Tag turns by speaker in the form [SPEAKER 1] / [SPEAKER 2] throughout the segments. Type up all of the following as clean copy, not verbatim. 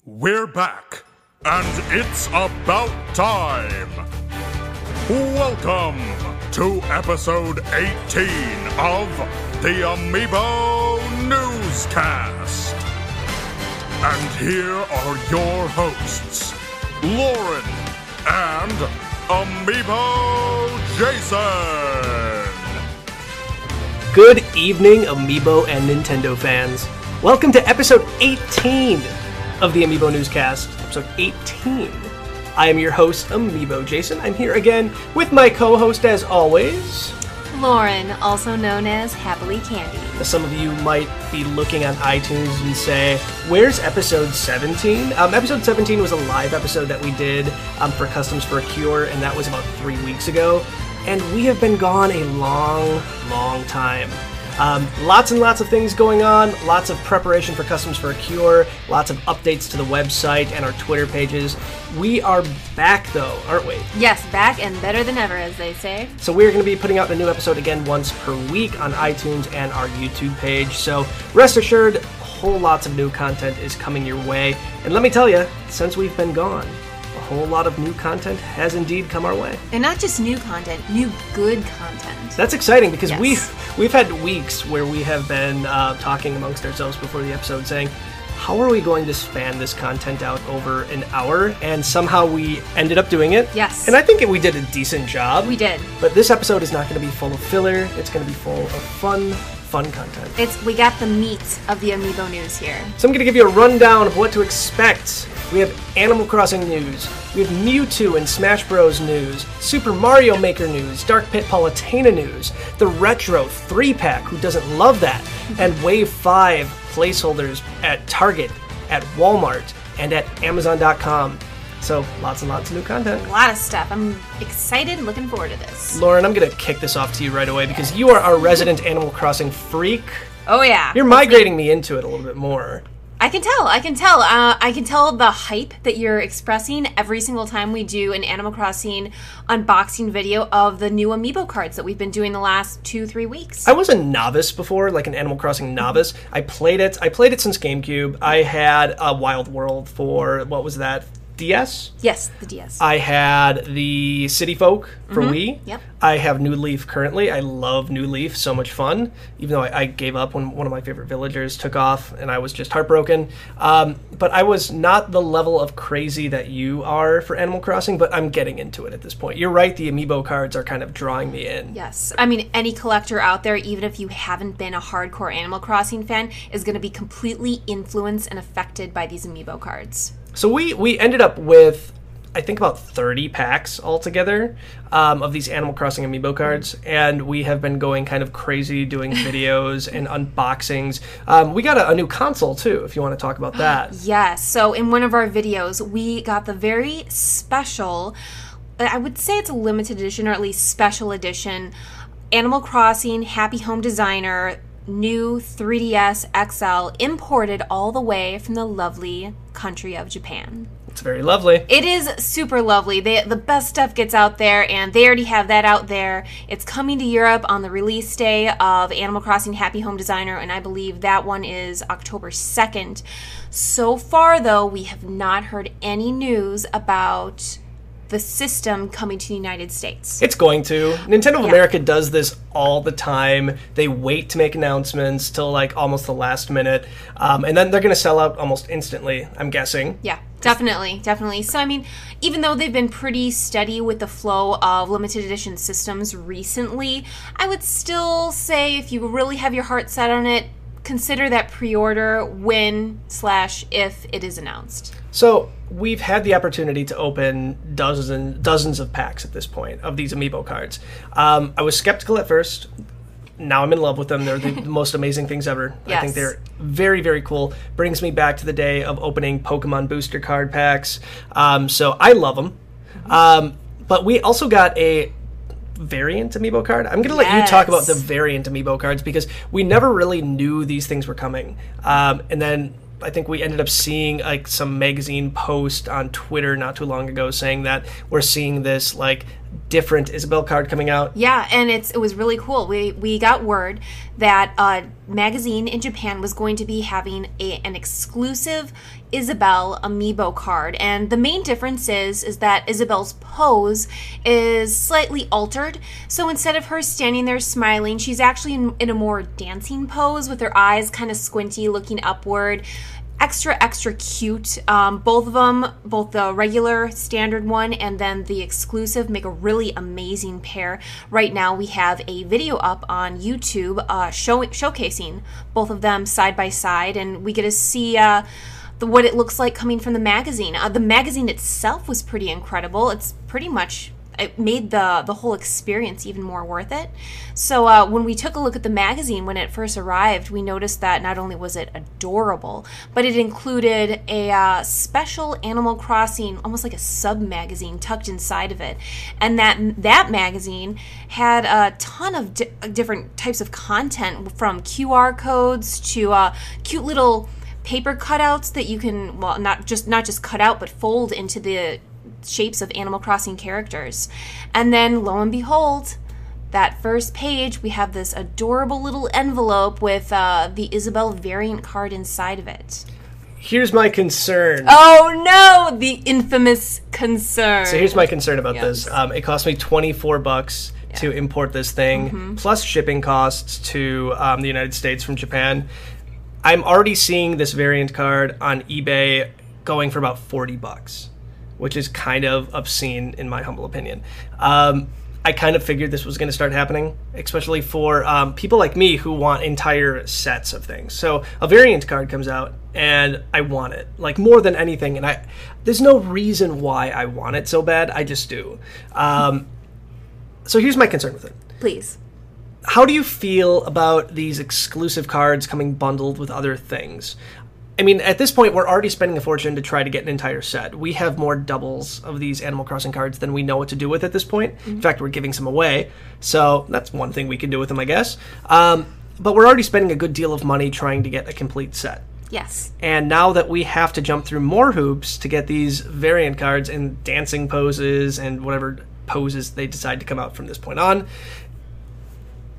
[SPEAKER 1] We're back, and it's about time. Welcome to episode 18 of the Amiibo Newscast. And here are your hosts, Lauren and Amiibo Jason.
[SPEAKER 2] Good evening, Amiibo and Nintendo fans. Welcome to episode 18 of the Amiibo Newscast. Episode 18. I am your host, Amiibo Jason. I'm here again with my co-host, as always,
[SPEAKER 3] Lauren, also known as Happily Candy.
[SPEAKER 2] Some of you might be looking on iTunes and say, where's episode 17? Episode 17 was a live episode that we did for Customs for a Cure, and that was about 3 weeks ago. And we have been gone a long time. Lots and lots of things going on, lots of preparation for Customs for a Cure, lots of updates to the website and our Twitter pages. We are back, though, aren't we?
[SPEAKER 3] Yes, back and better than ever, as they say.
[SPEAKER 2] So we're going to be putting out a new episode again once per week on iTunes and our YouTube page. So rest assured, whole lots of new content is coming your way. And let me tell you, since we've been gone, a whole lot of new content has indeed come our way.
[SPEAKER 3] And not just new content, new good content.
[SPEAKER 2] That's exciting because
[SPEAKER 3] Yes.
[SPEAKER 2] we've had weeks where we have been talking amongst ourselves before the episode saying, how are we going to span this content out over an hour? And somehow we ended up doing it.
[SPEAKER 3] Yes.
[SPEAKER 2] And I think we did a decent job.
[SPEAKER 3] We did.
[SPEAKER 2] But this episode is not going to be full of filler. It's going to be full of fun content.
[SPEAKER 3] We got the meat of the Amiibo news here.
[SPEAKER 2] So I'm going to give you a rundown of what to expect. We have Animal Crossing news, we have Mewtwo and Smash Bros. News, Super Mario Maker news, Dark Pit Palutena news, the Retro 3-pack, who doesn't love that, and Wave 5 placeholders at Target, at Walmart, and at Amazon.com. So lots and lots of new content.
[SPEAKER 3] A lot of stuff. I'm excited, looking forward to this.
[SPEAKER 2] Lauren, I'm going to kick this off to you right away because you are our resident Animal Crossing freak.
[SPEAKER 3] Oh yeah.
[SPEAKER 2] You're migrating me into it a little bit more.
[SPEAKER 3] I can tell. I can tell the hype that you're expressing every single time we do an Animal Crossing unboxing video of the new Amiibo cards that we've been doing the last 2-3 weeks.
[SPEAKER 2] I was a novice before, like an Animal Crossing novice. I played it since GameCube. I had a Wild World for, what was that, DS?
[SPEAKER 3] Yes, the DS.
[SPEAKER 2] I had the City Folk for Wii.
[SPEAKER 3] Yep.
[SPEAKER 2] I have New Leaf currently. I love New Leaf, so much fun. Even though I gave up when one of my favorite villagers took off, and I was just heartbroken. But I was not the level of crazy that you are for Animal Crossing, but I'm getting into it at this point. You're right, the Amiibo cards are kind of drawing me in.
[SPEAKER 3] Yes. I mean, any collector out there, even if you haven't been a hardcore Animal Crossing fan, is going to be completely influenced and affected by these Amiibo cards.
[SPEAKER 2] So we ended up with, I think, about 30 packs altogether of these Animal Crossing Amiibo cards, and we have been going kind of crazy doing videos and unboxings. We got a new console, too, if you want to talk about that.
[SPEAKER 3] Yes. So in one of our videos, we got the very special, I would say it's a limited edition, or at least special edition, Animal Crossing Happy Home Designer new 3DS XL, imported all the way from the lovely country of Japan.
[SPEAKER 2] It's very lovely.
[SPEAKER 3] It is super lovely. The best stuff gets out there, and they already have that out there. It's coming to Europe on the release day of Animal Crossing Happy Home Designer, and I believe that one is October 2nd. So far, though, we have not heard any news about the system coming to the United States.
[SPEAKER 2] It's going to. Nintendo of America does this all the time. They wait to make announcements till like almost the last minute, and then they're going to sell out almost instantly, I'm guessing.
[SPEAKER 3] Yeah, definitely. So, I mean, even though they've been pretty steady with the flow of limited edition systems recently, I would still say if you really have your heart set on it, consider that pre-order when/if it is announced.
[SPEAKER 2] So we've had the opportunity to open dozens of packs at this point of these Amiibo cards. I was skeptical at first. Now I'm in love with them. They're the most amazing things ever.
[SPEAKER 3] Yes.
[SPEAKER 2] I think they're very, very cool. Brings me back to the day of opening Pokemon booster card packs. So I love them. But we also got a variant Amiibo card. I'm going to let you talk about the variant Amiibo cards because we never really knew these things were coming. And then I think we ended up seeing like some magazine post on Twitter not too long ago saying that we're seeing this like different Isabelle card coming out.
[SPEAKER 3] Yeah, and it was really cool. We got word that a magazine in Japan was going to be having an exclusive Isabelle Amiibo card, and the main difference is that Isabelle's pose is slightly altered. So instead of her standing there smiling, she's actually in a more dancing pose with her eyes kind of squinty, looking upward. Extra cute. Both of them, both the regular standard one and then the exclusive, make a really amazing pair. Right now we have a video up on YouTube showcasing both of them side by side, and we get to see what it looks like coming from the magazine. The magazine itself was pretty incredible. It made the whole experience even more worth it. So when we took a look at the magazine when it first arrived, we noticed that not only was it adorable, but it included a special Animal Crossing, almost like a sub-magazine tucked inside of it. And that magazine had a ton of different types of content, from QR codes to cute little paper cutouts that you can, well, not just cut out, but fold into the shapes of Animal Crossing characters. And then lo and behold, that first page, we have this adorable little envelope with the Isabelle variant card inside of it.
[SPEAKER 2] Here's my concern.
[SPEAKER 3] Oh no, the infamous concern.
[SPEAKER 2] So here's my concern about this. It cost me $24 to import this thing, plus shipping costs to the United States from Japan. I'm already seeing this variant card on eBay going for about $40. Which is kind of obscene in my humble opinion. I kind of figured this was going to start happening, especially for people like me who want entire sets of things. So a variant card comes out, and I want it, like, more than anything. And there's no reason why I want it so bad. I just do. So here's my concern with it.
[SPEAKER 3] Please.
[SPEAKER 2] How do you feel about these exclusive cards coming bundled with other things? I mean, at this point, we're already spending a fortune to try to get an entire set. We have more doubles of these Animal Crossing cards than we know what to do with at this point. In fact, we're giving some away, so that's one thing we can do with them, I guess. But we're already spending a good deal of money trying to get a complete set.
[SPEAKER 3] Yes.
[SPEAKER 2] And now that we have to jump through more hoops to get these variant cards in dancing poses and whatever poses they decide to come out from this point on,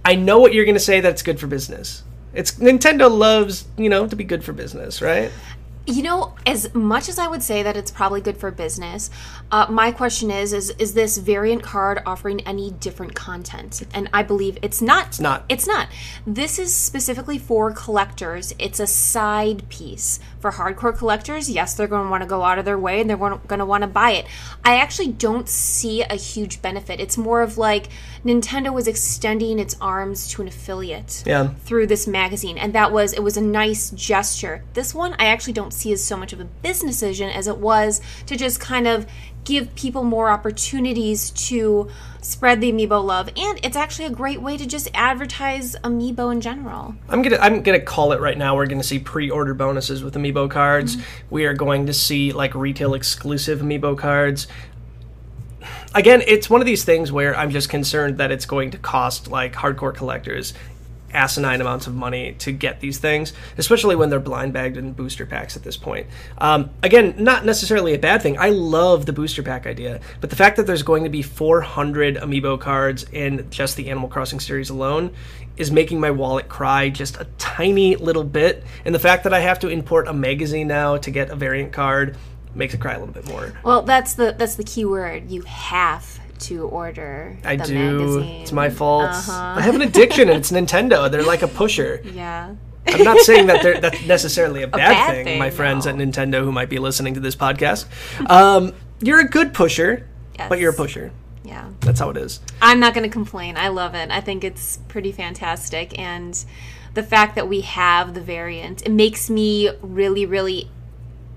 [SPEAKER 2] I know what you're going to say, that it's good for business. Nintendo loves, to be good for business, right?
[SPEAKER 3] As much as I would say that it's probably good for business, my question is this variant card offering any different content? And I believe it's not. It's not. This is specifically for collectors. It's a side piece. For hardcore collectors, yes, they're going to want to go out of their way and they're going to want to buy it. I actually don't see a huge benefit. It's more of like Nintendo was extending its arms to an affiliate through this magazine, and it was a nice gesture. This one, I actually don't see as so much of a business decision as it was to just kind of give people more opportunities to spread the Amiibo love, and it's actually a great way to just advertise Amiibo in general. I'm gonna call it right now. We're gonna see pre-order bonuses with Amiibo cards. We are going to see like retail exclusive Amiibo cards. Again, it's one of these things where I'm just concerned that it's going to cost like hardcore collectors asinine amounts of money to get these things, especially when they're blind bagged in booster packs at this point. Again, not necessarily a bad thing. I love the booster pack idea, but the fact that there's going to be 400 Amiibo cards in just the Animal Crossing series alone is making my wallet cry just a tiny little bit, and the fact that I have to import a magazine now to get a variant card makes it cry a little bit more. Well, that's the key word. You have to order the magazine. It's my fault. I have an addiction, and it's Nintendo. They're like a pusher. Yeah. I'm not saying that that's necessarily a bad thing, my friends at Nintendo who might be listening to this podcast. You're a good pusher, but you're a pusher. Yeah. That's how it is. I'm not going to complain. I love it. I think it's pretty fantastic, and the fact that we have the variant, it makes me really, really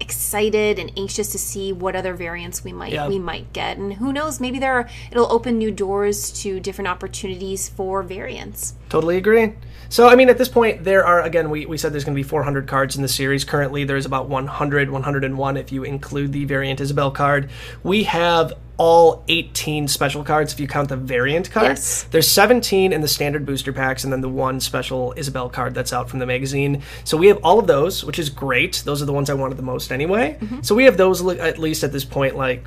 [SPEAKER 3] excited and anxious to see what other variants we might get, and who knows, maybe it'll open new doors to different opportunities for variants. Totally agree. So I mean, at this point there are, again, we said there's going to be 400 cards in the series. Currently there's about 101 if you include the variant Isabelle card. We have all 18 special cards if you count the variant card. Yes. There's 17 in the standard booster packs, and then the one special Isabelle card that's out from the magazine. So we have all of those, which is great. Those are the ones I wanted the most anyway. So we have those, at least at this point, like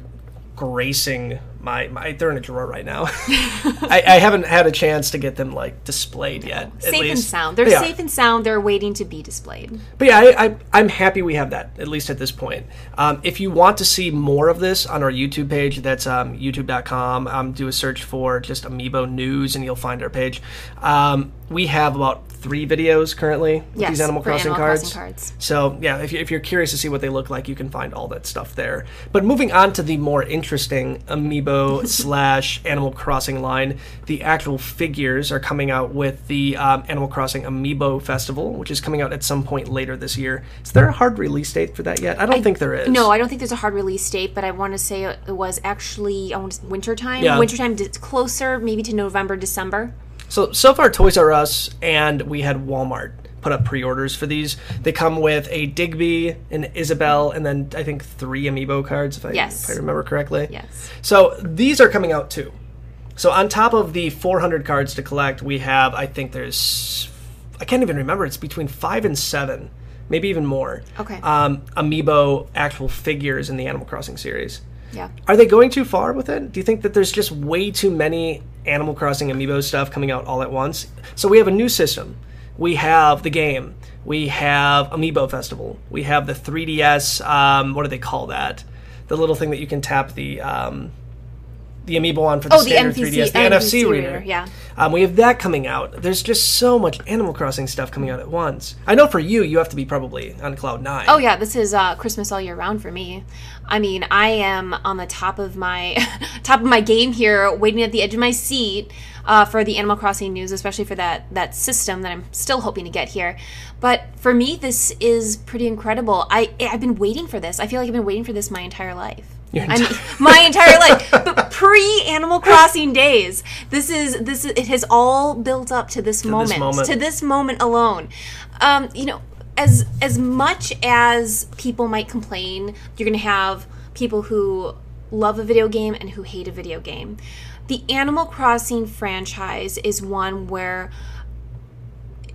[SPEAKER 3] gracing
[SPEAKER 2] they're in a drawer right now. I haven't had a chance to get them like displayed yet.
[SPEAKER 3] Safe and sound. They're safe and sound. They're waiting to be displayed.
[SPEAKER 2] But yeah, I'm happy we have that, at least at this point. If you want to see more of this on our YouTube page, that's youtube.com. Do a search for just Amiibo News and you'll find our page. We have about 3 videos currently with these Animal Crossing cards. So yeah, if you're curious to see what they look like, you can find all that stuff there. But moving on to the more interesting Amiibo / Animal Crossing line, the actual figures are coming out with the Animal Crossing Amiibo Festival, which is coming out at some point later this year. Is there a hard release date for that yet? I don't think there is.
[SPEAKER 3] No, I don't think there's a hard release date, but I want to say it was actually wintertime. Yeah. Wintertime, closer maybe to November, December.
[SPEAKER 2] So far, Toys R Us and we had Walmart put up pre-orders for these. They come with a Digby, an Isabelle, and then I think 3 Amiibo cards, if I remember correctly.
[SPEAKER 3] Yes.
[SPEAKER 2] So these are coming out too. So on top of the 400 cards to collect, we have, I think there's, I can't even remember, it's between 5 and 7, maybe even more.
[SPEAKER 3] Okay.
[SPEAKER 2] Amiibo actual figures in the Animal Crossing series.
[SPEAKER 3] Yeah.
[SPEAKER 2] Are they going too far with it? Do you think that there's just way too many Animal Crossing Amiibo stuff coming out all at once? So we have a new system. We have the game. We have Amiibo Festival. We have the 3DS, what do they call that? The little thing that you can tap the Amiibo on for the standard 3DS. The NFC reader.
[SPEAKER 3] Yeah.
[SPEAKER 2] We have that coming out. There's just so much Animal Crossing stuff coming out at once. I know for you have to be probably on cloud 9.
[SPEAKER 3] Oh yeah, this is Christmas all year round for me. I mean, I am on the top of my game here, waiting at the edge of my seat for the Animal Crossing news, especially for that system that I'm still hoping to get here. But for me, this is pretty incredible. I've been waiting for this. I feel like I've been waiting for this my entire life. My entire life, but pre-Animal Crossing days. It has all built up to this moment. To this moment alone. As much as people might complain, you're going to have people who love a video game and who hate a video game. The Animal Crossing franchise is one where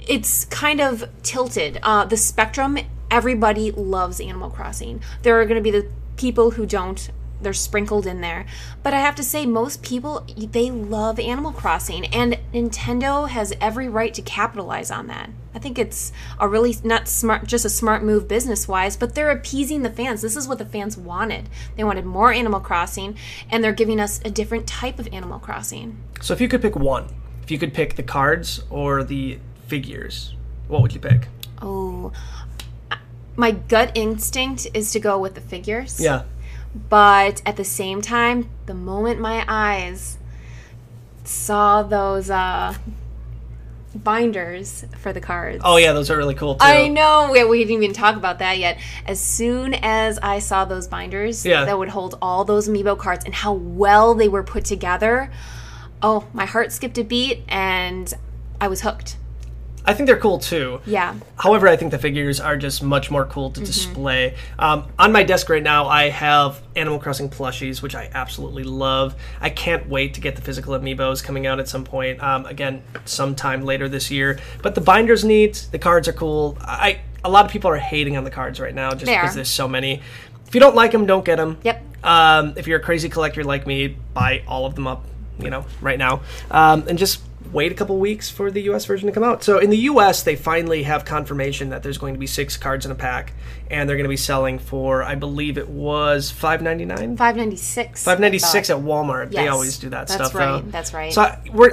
[SPEAKER 3] it's kind of tilted. The spectrum, everybody loves Animal Crossing. There are going to be the people who don't. They're sprinkled in there. But I have to say, most people, they love Animal Crossing, and Nintendo has every right to capitalize on that. I think it's a really, not smart, just a smart move business-wise, but they're appeasing the fans. This is what the fans wanted. They wanted more Animal Crossing, and they're giving us a different type of Animal Crossing.
[SPEAKER 2] So if you could pick one, if you could pick the cards or the figures, what would you pick?
[SPEAKER 3] Oh, my gut instinct is to go with the figures.
[SPEAKER 2] Yeah.
[SPEAKER 3] But at the same time, the moment my eyes saw those binders for the cards.
[SPEAKER 2] Oh yeah, those are really cool too.
[SPEAKER 3] I know. We didn't even talk about that yet. As soon as I saw those binders that would hold all those Amiibo cards and how well they were put together, oh, my heart skipped a beat and I was hooked.
[SPEAKER 2] I think they're cool too.
[SPEAKER 3] Yeah.
[SPEAKER 2] However, I think the figures are just much more cool to display. On my desk right now, I have Animal Crossing Plushies, which I absolutely love. I can't wait to get the physical Amiibos coming out at some point. Again, sometime later this year. But the binder's neat. The cards are cool. A lot of people are hating on the cards right now just because there's so many. If you don't like them, don't get them.
[SPEAKER 3] Yep.
[SPEAKER 2] If you're a crazy collector like me, buy all of them up, right now. And just wait a couple weeks for the US version to come out. So in the US, they finally have confirmation that there's going to be 6 cards in a pack, and they're going to be selling for, I believe it was $5.99?
[SPEAKER 3] $5.96.
[SPEAKER 2] $5.96 at Walmart. Yes. They always do that stuff.
[SPEAKER 3] That's right.
[SPEAKER 2] So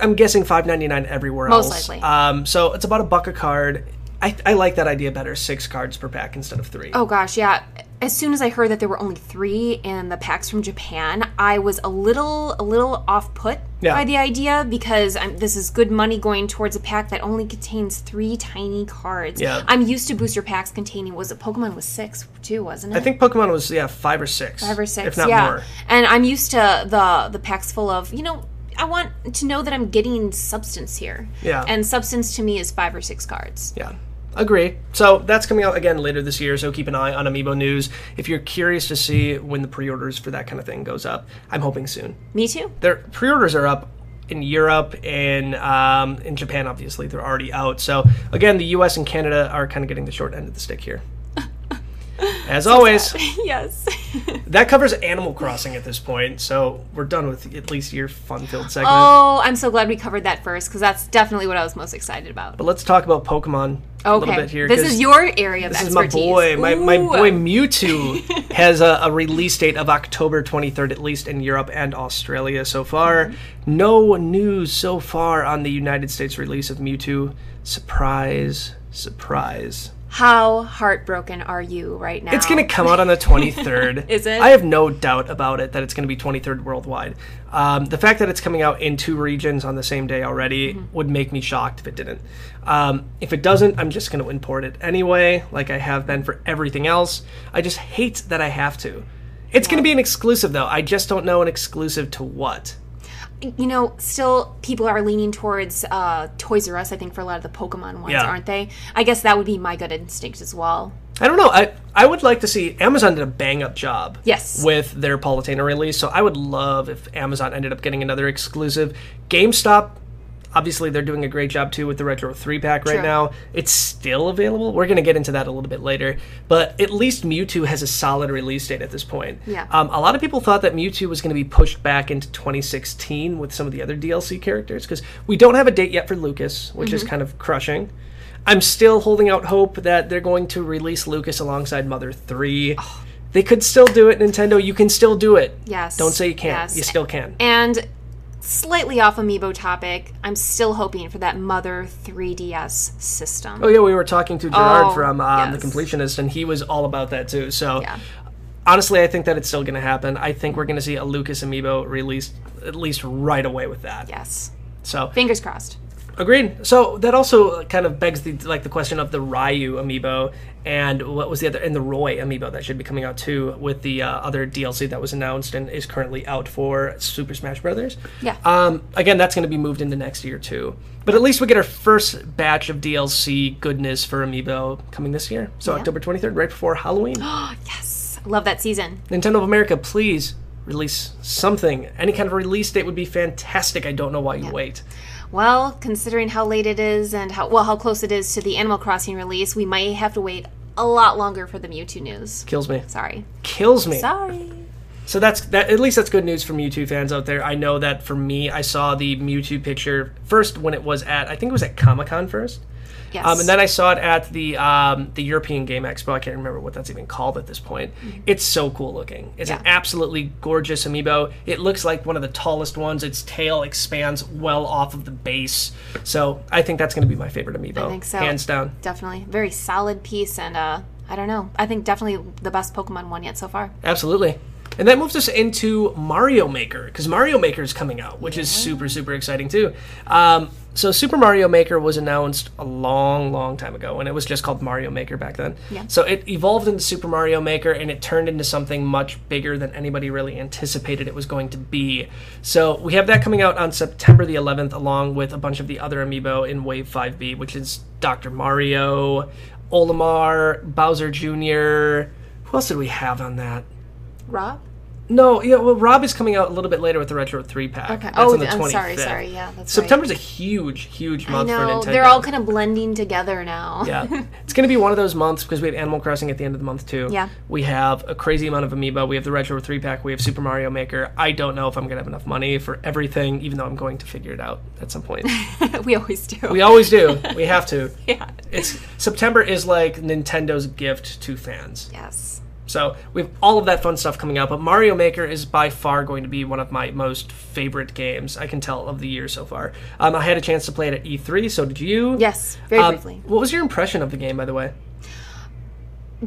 [SPEAKER 2] I'm guessing $5.99 everywhere else.
[SPEAKER 3] Most likely.
[SPEAKER 2] So it's about $1 a card. I like that idea better, 6 cards per pack instead of 3.
[SPEAKER 3] Oh gosh, yeah. As soon as I heard that there were only 3 in the packs from Japan, I was a little off-put by the idea, because this is good money going towards a pack that only contains 3 tiny cards.
[SPEAKER 2] Yeah.
[SPEAKER 3] I'm used to booster packs containing, Pokemon was 6 too, wasn't it?
[SPEAKER 2] I think Pokemon was 5 or 6.
[SPEAKER 3] 5 or 6,
[SPEAKER 2] if not more.
[SPEAKER 3] And I'm used to the packs full of, I want to know that I'm getting substance here.
[SPEAKER 2] Yeah.
[SPEAKER 3] And substance to me is 5 or 6 cards.
[SPEAKER 2] Yeah. Agree. So that's coming out again later this year, so keep an eye on Amiibo News. If you're curious to see when the pre-orders for that kind of thing goes up, I'm hoping soon.
[SPEAKER 3] Me too.
[SPEAKER 2] Their pre-orders are up in Europe and in Japan, obviously. They're already out. So again, the US and Canada are kind of getting the short end of the stick here. As always.
[SPEAKER 3] Yes.
[SPEAKER 2] That covers Animal Crossing at this point, so we're done with at least your fun-filled segment.
[SPEAKER 3] Oh, I'm so glad we covered that first, because that's definitely what I was most excited about.
[SPEAKER 2] But let's talk about Pokemon a little bit here.
[SPEAKER 3] This is your area of expertise.
[SPEAKER 2] This is my boy. My boy Mewtwo has a release date of October 23rd, at least in Europe and Australia so far. No news so far on the United States release of Mewtwo. Surprise, surprise.
[SPEAKER 3] How heartbroken are you right now?
[SPEAKER 2] It's going to come out on the 23rd.
[SPEAKER 3] Is it?
[SPEAKER 2] I have no doubt about it that it's going to be 23rd worldwide. The fact that it's coming out in 2 regions on the same day already would make me shocked if it didn't. If it doesn't, I'm just going to import it anyway, like I have been for everything else. I just hate that I have to. It's going to be an exclusive, though. I just don't know an exclusive to what.
[SPEAKER 3] You know, still people are leaning towards Toys R Us, I think, for a lot of the Pokemon ones, aren't they? I guess that would be my gut instinct as well.
[SPEAKER 2] I don't know. I would like to see... Amazon did a bang-up job with their Palutena release, so I would love if Amazon ended up getting another exclusive. GameStop, obviously, they're doing a great job, too, with the Retro 3-pack right now. It's still available. We're going to get into that a little bit later. But at least Mewtwo has a solid release date at this point.
[SPEAKER 3] Yeah.
[SPEAKER 2] A lot of people thought that Mewtwo was going to be pushed back into 2016 with some of the other DLC characters, because we don't have a date yet for Lucas, which is kind of crushing. I'm still holding out hope that they're going to release Lucas alongside Mother 3. Oh. They could still do it, Nintendo. You can still do it.
[SPEAKER 3] Yes.
[SPEAKER 2] Don't say you can't.
[SPEAKER 3] Yes.
[SPEAKER 2] You still can.
[SPEAKER 3] And... slightly off Amiibo topic, I'm still hoping for that Mother 3DS system.
[SPEAKER 2] Oh, yeah, we were talking to Gerard from The Completionist, and he was all about that, too. So, honestly, I think that it's still going to happen. I think we're going to see a Lucas Amiibo released at least right away with that.
[SPEAKER 3] Yes.
[SPEAKER 2] So
[SPEAKER 3] fingers crossed.
[SPEAKER 2] Agreed. So that also kind of begs the question of the Ryu Amiibo and what was the other, and the Roy Amiibo that should be coming out too with the other DLC that was announced and is currently out for Super Smash Brothers.
[SPEAKER 3] Yeah.
[SPEAKER 2] Again, that's going to be moved into next year too. But at least we get our first batch of DLC goodness for Amiibo coming this year. So October 23rd, right before Halloween.
[SPEAKER 3] Oh, yes. I love that season.
[SPEAKER 2] Nintendo of America, please release something. Any kind of release date would be fantastic. I don't know why you wait.
[SPEAKER 3] Well, considering how late it is and how close it is to the Animal Crossing release, we might have to wait a lot longer for the Mewtwo news.
[SPEAKER 2] Kills me.
[SPEAKER 3] Sorry.
[SPEAKER 2] Kills me.
[SPEAKER 3] Sorry.
[SPEAKER 2] So that. At least that's good news for Mewtwo fans out there. I know that for me, I saw the Mewtwo picture first when it was I think it was at Comic-Con first.
[SPEAKER 3] Yes.
[SPEAKER 2] And then I saw it at the European Game Expo. I can't remember what that's even called at this point. Mm-hmm. It's so cool looking. It's an absolutely gorgeous Amiibo. It looks like one of the tallest ones. Its tail expands well off of the base. So I think that's going to be my favorite Amiibo.
[SPEAKER 3] I think so.
[SPEAKER 2] Hands down.
[SPEAKER 3] Definitely. Very solid piece, and I don't know. I think definitely the best Pokemon one yet so far.
[SPEAKER 2] Absolutely. And that moves us into Mario Maker, because Mario Maker is coming out, which is super, super exciting too. So Super Mario Maker was announced a long, long time ago, and it was just called Mario Maker back then.
[SPEAKER 3] Yeah.
[SPEAKER 2] So it evolved into Super Mario Maker, and it turned into something much bigger than anybody really anticipated it was going to be. So we have that coming out on September the 11th, along with a bunch of the other Amiibo in Wave 5B, which is Dr. Mario, Olimar, Bowser Jr. Who else did we have on that?
[SPEAKER 3] Rob?
[SPEAKER 2] No, well, Rob is coming out a little bit later with the Retro 3-pack.
[SPEAKER 3] Okay.
[SPEAKER 2] That's on the 25th.
[SPEAKER 3] I'm sorry, yeah, that's
[SPEAKER 2] September's a huge month for Nintendo.
[SPEAKER 3] They're all kind of blending together now.
[SPEAKER 2] Yeah. It's going to be one of those months because we have Animal Crossing at the end of the month, too.
[SPEAKER 3] Yeah.
[SPEAKER 2] We have a crazy amount of Amiibo. We have the Retro 3-pack. We have Super Mario Maker. I don't know if I'm going to have enough money for everything, even though I'm going to figure it out at some point.
[SPEAKER 3] We always do.
[SPEAKER 2] We always do. We have to.
[SPEAKER 3] Yeah.
[SPEAKER 2] September is like Nintendo's gift to fans.
[SPEAKER 3] Yes.
[SPEAKER 2] So we have all of that fun stuff coming out, but Mario Maker is by far going to be one of my most favorite games, I can tell, of the year so far. I had a chance to play it at E3, so did you?
[SPEAKER 3] Yes, very briefly.
[SPEAKER 2] What was your impression of the game, by the way?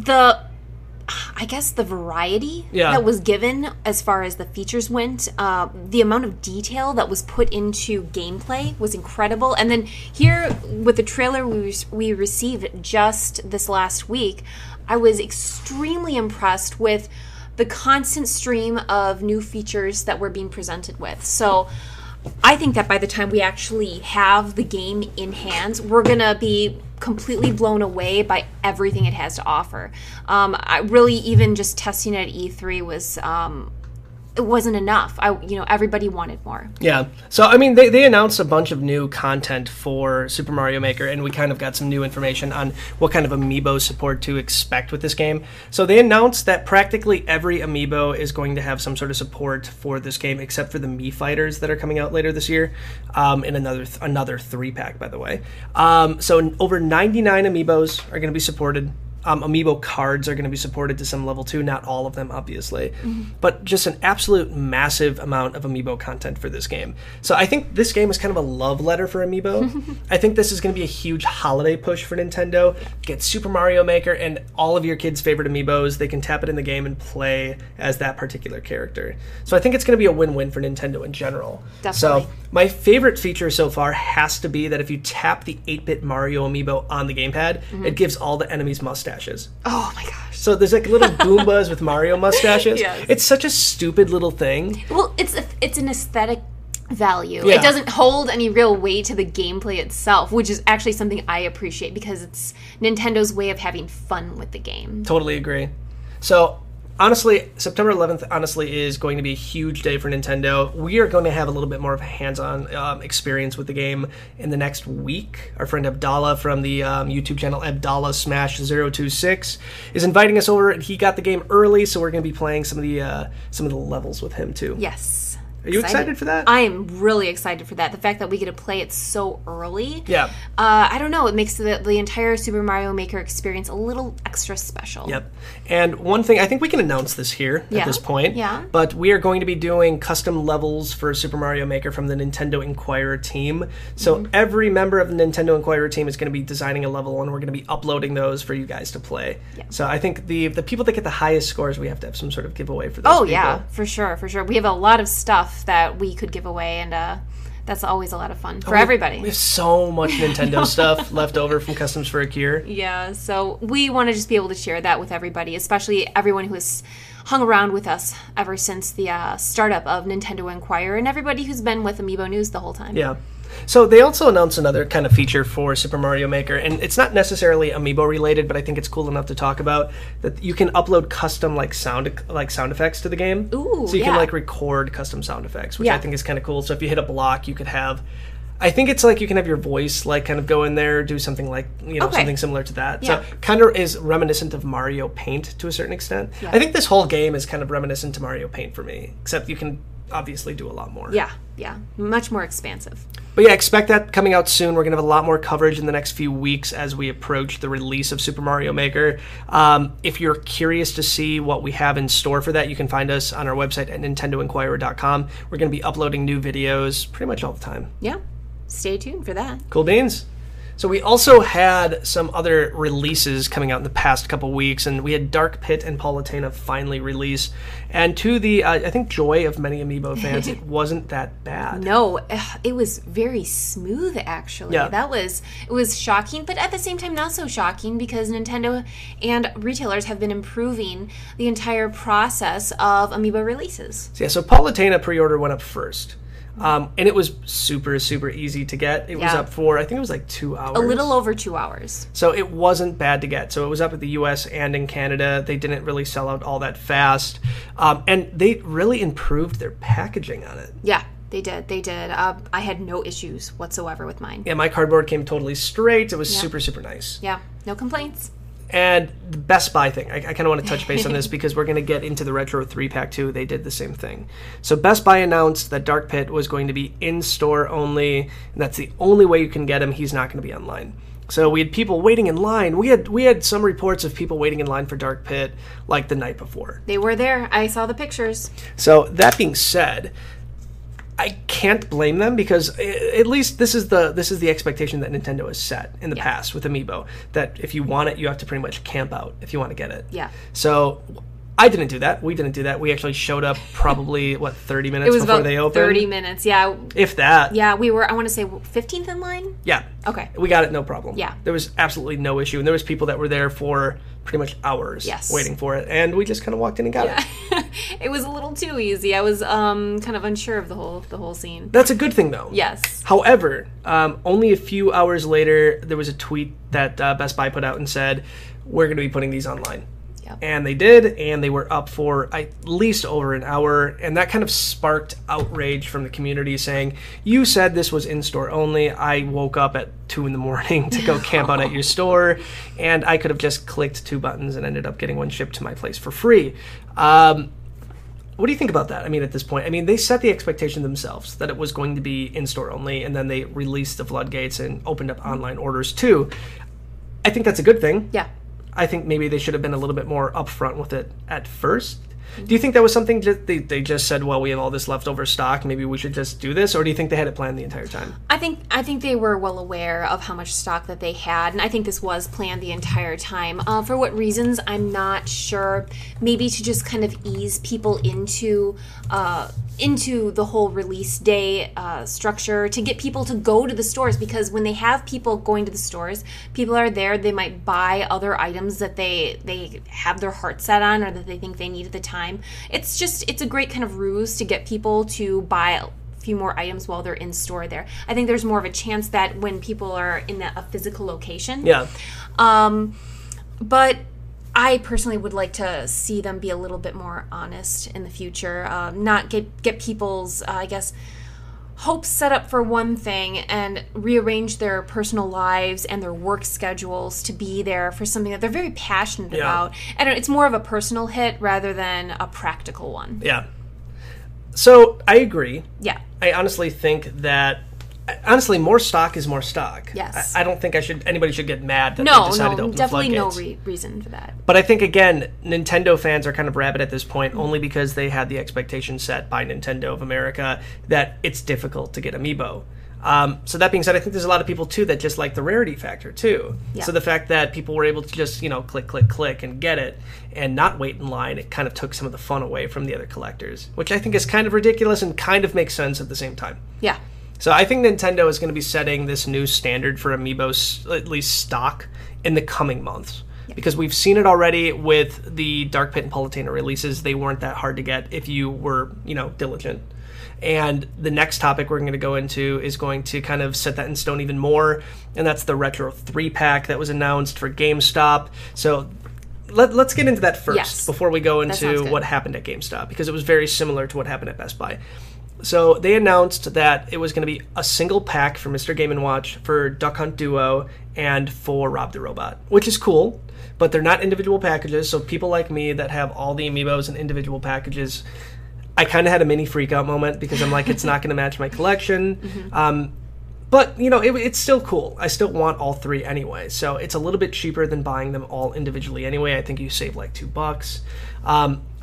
[SPEAKER 3] I guess the variety that was given as far as the features went, the amount of detail that was put into gameplay was incredible. And then here, with the trailer we received just this last week, I was extremely impressed with the constant stream of new features that we're being presented with. So I think that by the time we actually have the game in hand, we're going to be completely blown away by everything it has to offer. I really, even just testing it at E3 was it wasn't enough. Everybody wanted more.
[SPEAKER 2] Yeah. So, I mean, they announced a bunch of new content for Super Mario Maker, and we kind of got some new information on what kind of amiibo support to expect with this game. So they announced that practically every amiibo is going to have some sort of support for this game, except for the Mii Fighters that are coming out later this year, in another 3-pack, by the way. So over 99 amiibos are going to be supported. Amiibo cards are going to be supported to some level too, not all of them obviously, but just an absolute massive amount of Amiibo content for this game. So I think this game is kind of a love letter for Amiibo. I think this is going to be a huge holiday push for Nintendo. Get Super Mario Maker and all of your kids' favorite Amiibos. They can tap it in the game and play as that particular character. So I think it's going to be a win-win for Nintendo in general.
[SPEAKER 3] Definitely.
[SPEAKER 2] So my favorite feature so far has to be that if you tap the 8-bit Mario Amiibo on the gamepad, it gives all the enemies mustaches.
[SPEAKER 3] Oh my gosh.
[SPEAKER 2] So there's like little Goombas with Mario mustaches.
[SPEAKER 3] Yes.
[SPEAKER 2] It's such a stupid little thing.
[SPEAKER 3] Well, it's an aesthetic value.
[SPEAKER 2] Yeah.
[SPEAKER 3] It doesn't hold any real weight to the gameplay itself, which is actually something I appreciate because it's Nintendo's way of having fun with the game.
[SPEAKER 2] Totally agree. So honestly, September 11th honestly is going to be a huge day for Nintendo. We are going to have a little bit more of a hands-on experience with the game in the next week. Our friend Abdallah from the YouTube channel Abdallah Smash 026 is inviting us over, and he got the game early, so we're going to be playing some of the levels with him too.
[SPEAKER 3] Yes.
[SPEAKER 2] Are you excited for that?
[SPEAKER 3] I am really excited for that. The fact that we get to play it so early.
[SPEAKER 2] Yeah.
[SPEAKER 3] I don't know. It makes the entire Super Mario Maker experience a little extra special.
[SPEAKER 2] Yep. And one thing, I think we can announce this here at this point.
[SPEAKER 3] Yeah.
[SPEAKER 2] But we are going to be doing custom levels for Super Mario Maker from the Nintendo Inquirer team. So every member of the Nintendo Inquirer team is going to be designing a level, and we're going to be uploading those for you guys to play. Yeah. So I think the people that get the highest scores, we have to have some sort of giveaway for those people.
[SPEAKER 3] Yeah, for sure. We have a lot of stuff that we could give away, and that's always a lot of fun for everybody.
[SPEAKER 2] We have so much Nintendo stuff left over from Customs for a Cure.
[SPEAKER 3] Yeah, so we want to just be able to share that with everybody, especially everyone who has hung around with us ever since the startup of Nintendo Inquirer, and everybody who's been with Amiibo News the whole time.
[SPEAKER 2] Yeah. So they also announced another kind of feature for Super Mario Maker, and it's not necessarily Amiibo related, but I think it's cool enough to talk about, that you can upload custom sound effects to the game.
[SPEAKER 3] Ooh,
[SPEAKER 2] so you can record custom sound effects, which I think is kind of cool. So if you hit a block, you could have, I think it's like you can have your voice kind of go in there, do something like, something similar to that.
[SPEAKER 3] Yeah.
[SPEAKER 2] So kind of is reminiscent of Mario Paint to a certain extent. Yeah. I think this whole game is kind of reminiscent to Mario Paint for me, except you can obviously do a lot more.
[SPEAKER 3] Yeah. Much more expansive.
[SPEAKER 2] But yeah, expect that coming out soon. We're going to have a lot more coverage in the next few weeks as we approach the release of Super Mario Maker. If you're curious to see what we have in store for that, you can find us on our website at nintendoinquirer.com. We're going to be uploading new videos pretty much all the time.
[SPEAKER 3] Yeah. Stay tuned for that.
[SPEAKER 2] Cool beans. So we also had some other releases coming out in the past couple weeks, and we had Dark Pit and Palutena finally release. And to the, I think, joy of many Amiibo fans, it wasn't that bad.
[SPEAKER 3] No, it was very smooth, actually.
[SPEAKER 2] Yeah.
[SPEAKER 3] It was shocking, but at the same time not so shocking, because Nintendo and retailers have been improving the entire process of Amiibo releases.
[SPEAKER 2] So Palutena pre-order went up first. And it was super, super easy to get. It was up for, I think it was like 2 hours.
[SPEAKER 3] A little over 2 hours.
[SPEAKER 2] So it wasn't bad to get. So it was up at the US and in Canada. They didn't really sell out all that fast. And they really improved their packaging on it.
[SPEAKER 3] Yeah, they did. I had no issues whatsoever with mine.
[SPEAKER 2] Yeah, my cardboard came totally straight. It was super, super nice.
[SPEAKER 3] Yeah, no complaints.
[SPEAKER 2] And the Best Buy thing, I kind of want to touch base on this because we're going to get into the Retro 3-pack too. They did the same thing. So Best Buy announced that Dark Pit was going to be in-store only, and that's the only way you can get him. He's not going to be online. So we had people waiting in line. We had some reports of people waiting in line for Dark Pit like the night before.
[SPEAKER 3] They were there. I saw the pictures.
[SPEAKER 2] So that being said, I can't blame them because at least this is the expectation that Nintendo has set in the past with Amiibo, that if you want it, you have to pretty much camp out if you want to get it.
[SPEAKER 3] Yeah.
[SPEAKER 2] So I didn't do that. We didn't do that. We actually showed up probably 30 minutes before they opened.
[SPEAKER 3] 30 minutes. Yeah.
[SPEAKER 2] If that.
[SPEAKER 3] Yeah, we were, I want to say 15th in line.
[SPEAKER 2] Yeah.
[SPEAKER 3] Okay.
[SPEAKER 2] We got it, no problem.
[SPEAKER 3] Yeah.
[SPEAKER 2] There was absolutely no issue, and there was people that were there for pretty much hours waiting for it, and we just kind of walked in and got it.
[SPEAKER 3] It was a little too easy. I was kind of unsure of the whole scene.
[SPEAKER 2] That's a good thing, though.
[SPEAKER 3] Yes.
[SPEAKER 2] However, only a few hours later, there was a tweet that Best Buy put out and said, we're going to be putting these online. And they did, and they were up for at least over an hour, and that kind of sparked outrage from the community saying, you said this was in-store only. I woke up at 2 in the morning to go camp out at your store, and I could have just clicked 2 buttons and ended up getting one shipped to my place for free. What do you think about that? I mean, at this point, I mean, they set the expectation themselves that it was going to be in-store only, and then they released the floodgates and opened up online orders too. I think that's a good thing.
[SPEAKER 3] Yeah.
[SPEAKER 2] I think maybe they should have been a little bit more upfront with it at first. Do you think that was something that they just said, well, we have all this leftover stock, maybe we should just do this? Or do you think they had it planned the entire time?
[SPEAKER 3] I think they were well aware of how much stock that they had, and I think this was planned the entire time. For what reasons, I'm not sure. Maybe to just kind of ease people into the whole release day structure, to get people to go to the stores, because when they have people going to the stores, people are there, they might buy other items that they have their heart set on or that they think they need at the time. It's a great kind of ruse to get people to buy a few more items while they're in store there. I think there's more of a chance that when people are in a physical location.
[SPEAKER 2] Yeah.
[SPEAKER 3] But I personally would like to see them be a little bit more honest in the future. Not get people's, I guess, hopes set up for one thing and rearrange their personal lives and their work schedules to be there for something that they're very passionate about. And it's more of a personal hit rather than a practical one.
[SPEAKER 2] Yeah. So I agree.
[SPEAKER 3] Yeah.
[SPEAKER 2] I honestly think that more stock is more stock.
[SPEAKER 3] Yes.
[SPEAKER 2] I don't think anybody should get mad that they decided to open
[SPEAKER 3] definitely
[SPEAKER 2] the floodgates.
[SPEAKER 3] no reason for that.
[SPEAKER 2] But I think, again, Nintendo fans are kind of rabid at this point only because they had the expectation set by Nintendo of America that it's difficult to get Amiibo. So that being said, I think there's a lot of people, too, that just like the rarity factor, too.
[SPEAKER 3] Yeah.
[SPEAKER 2] So the fact that people were able to just, click, click, click and get it and not wait in line, it kind of took some of the fun away from the other collectors, which I think is kind of ridiculous and kind of makes sense at the same time.
[SPEAKER 3] Yeah.
[SPEAKER 2] So I think Nintendo is going to be setting this new standard for Amiibo's, at least stock, in the coming months. Yeah. Because we've seen it already with the Dark Pit and Palutena releases. They weren't that hard to get if you were, diligent. And the next topic we're going to go into is going to kind of set that in stone even more, and that's the Retro 3-pack that was announced for GameStop. So let's get into that first before we go into what happened at GameStop, because it was very similar to what happened at Best Buy. So they announced that it was going to be a single pack for Mr. Game & Watch, for Duck Hunt Duo, and for Rob the Robot, which is cool, but they're not individual packages, so people like me that have all the Amiibos in individual packages, I kind of had a mini freak-out moment because I'm like, it's not going to match my collection. Mm-hmm. But, it's still cool. I still want all 3 anyway, so it's a little bit cheaper than buying them all individually anyway. I think you save like $2.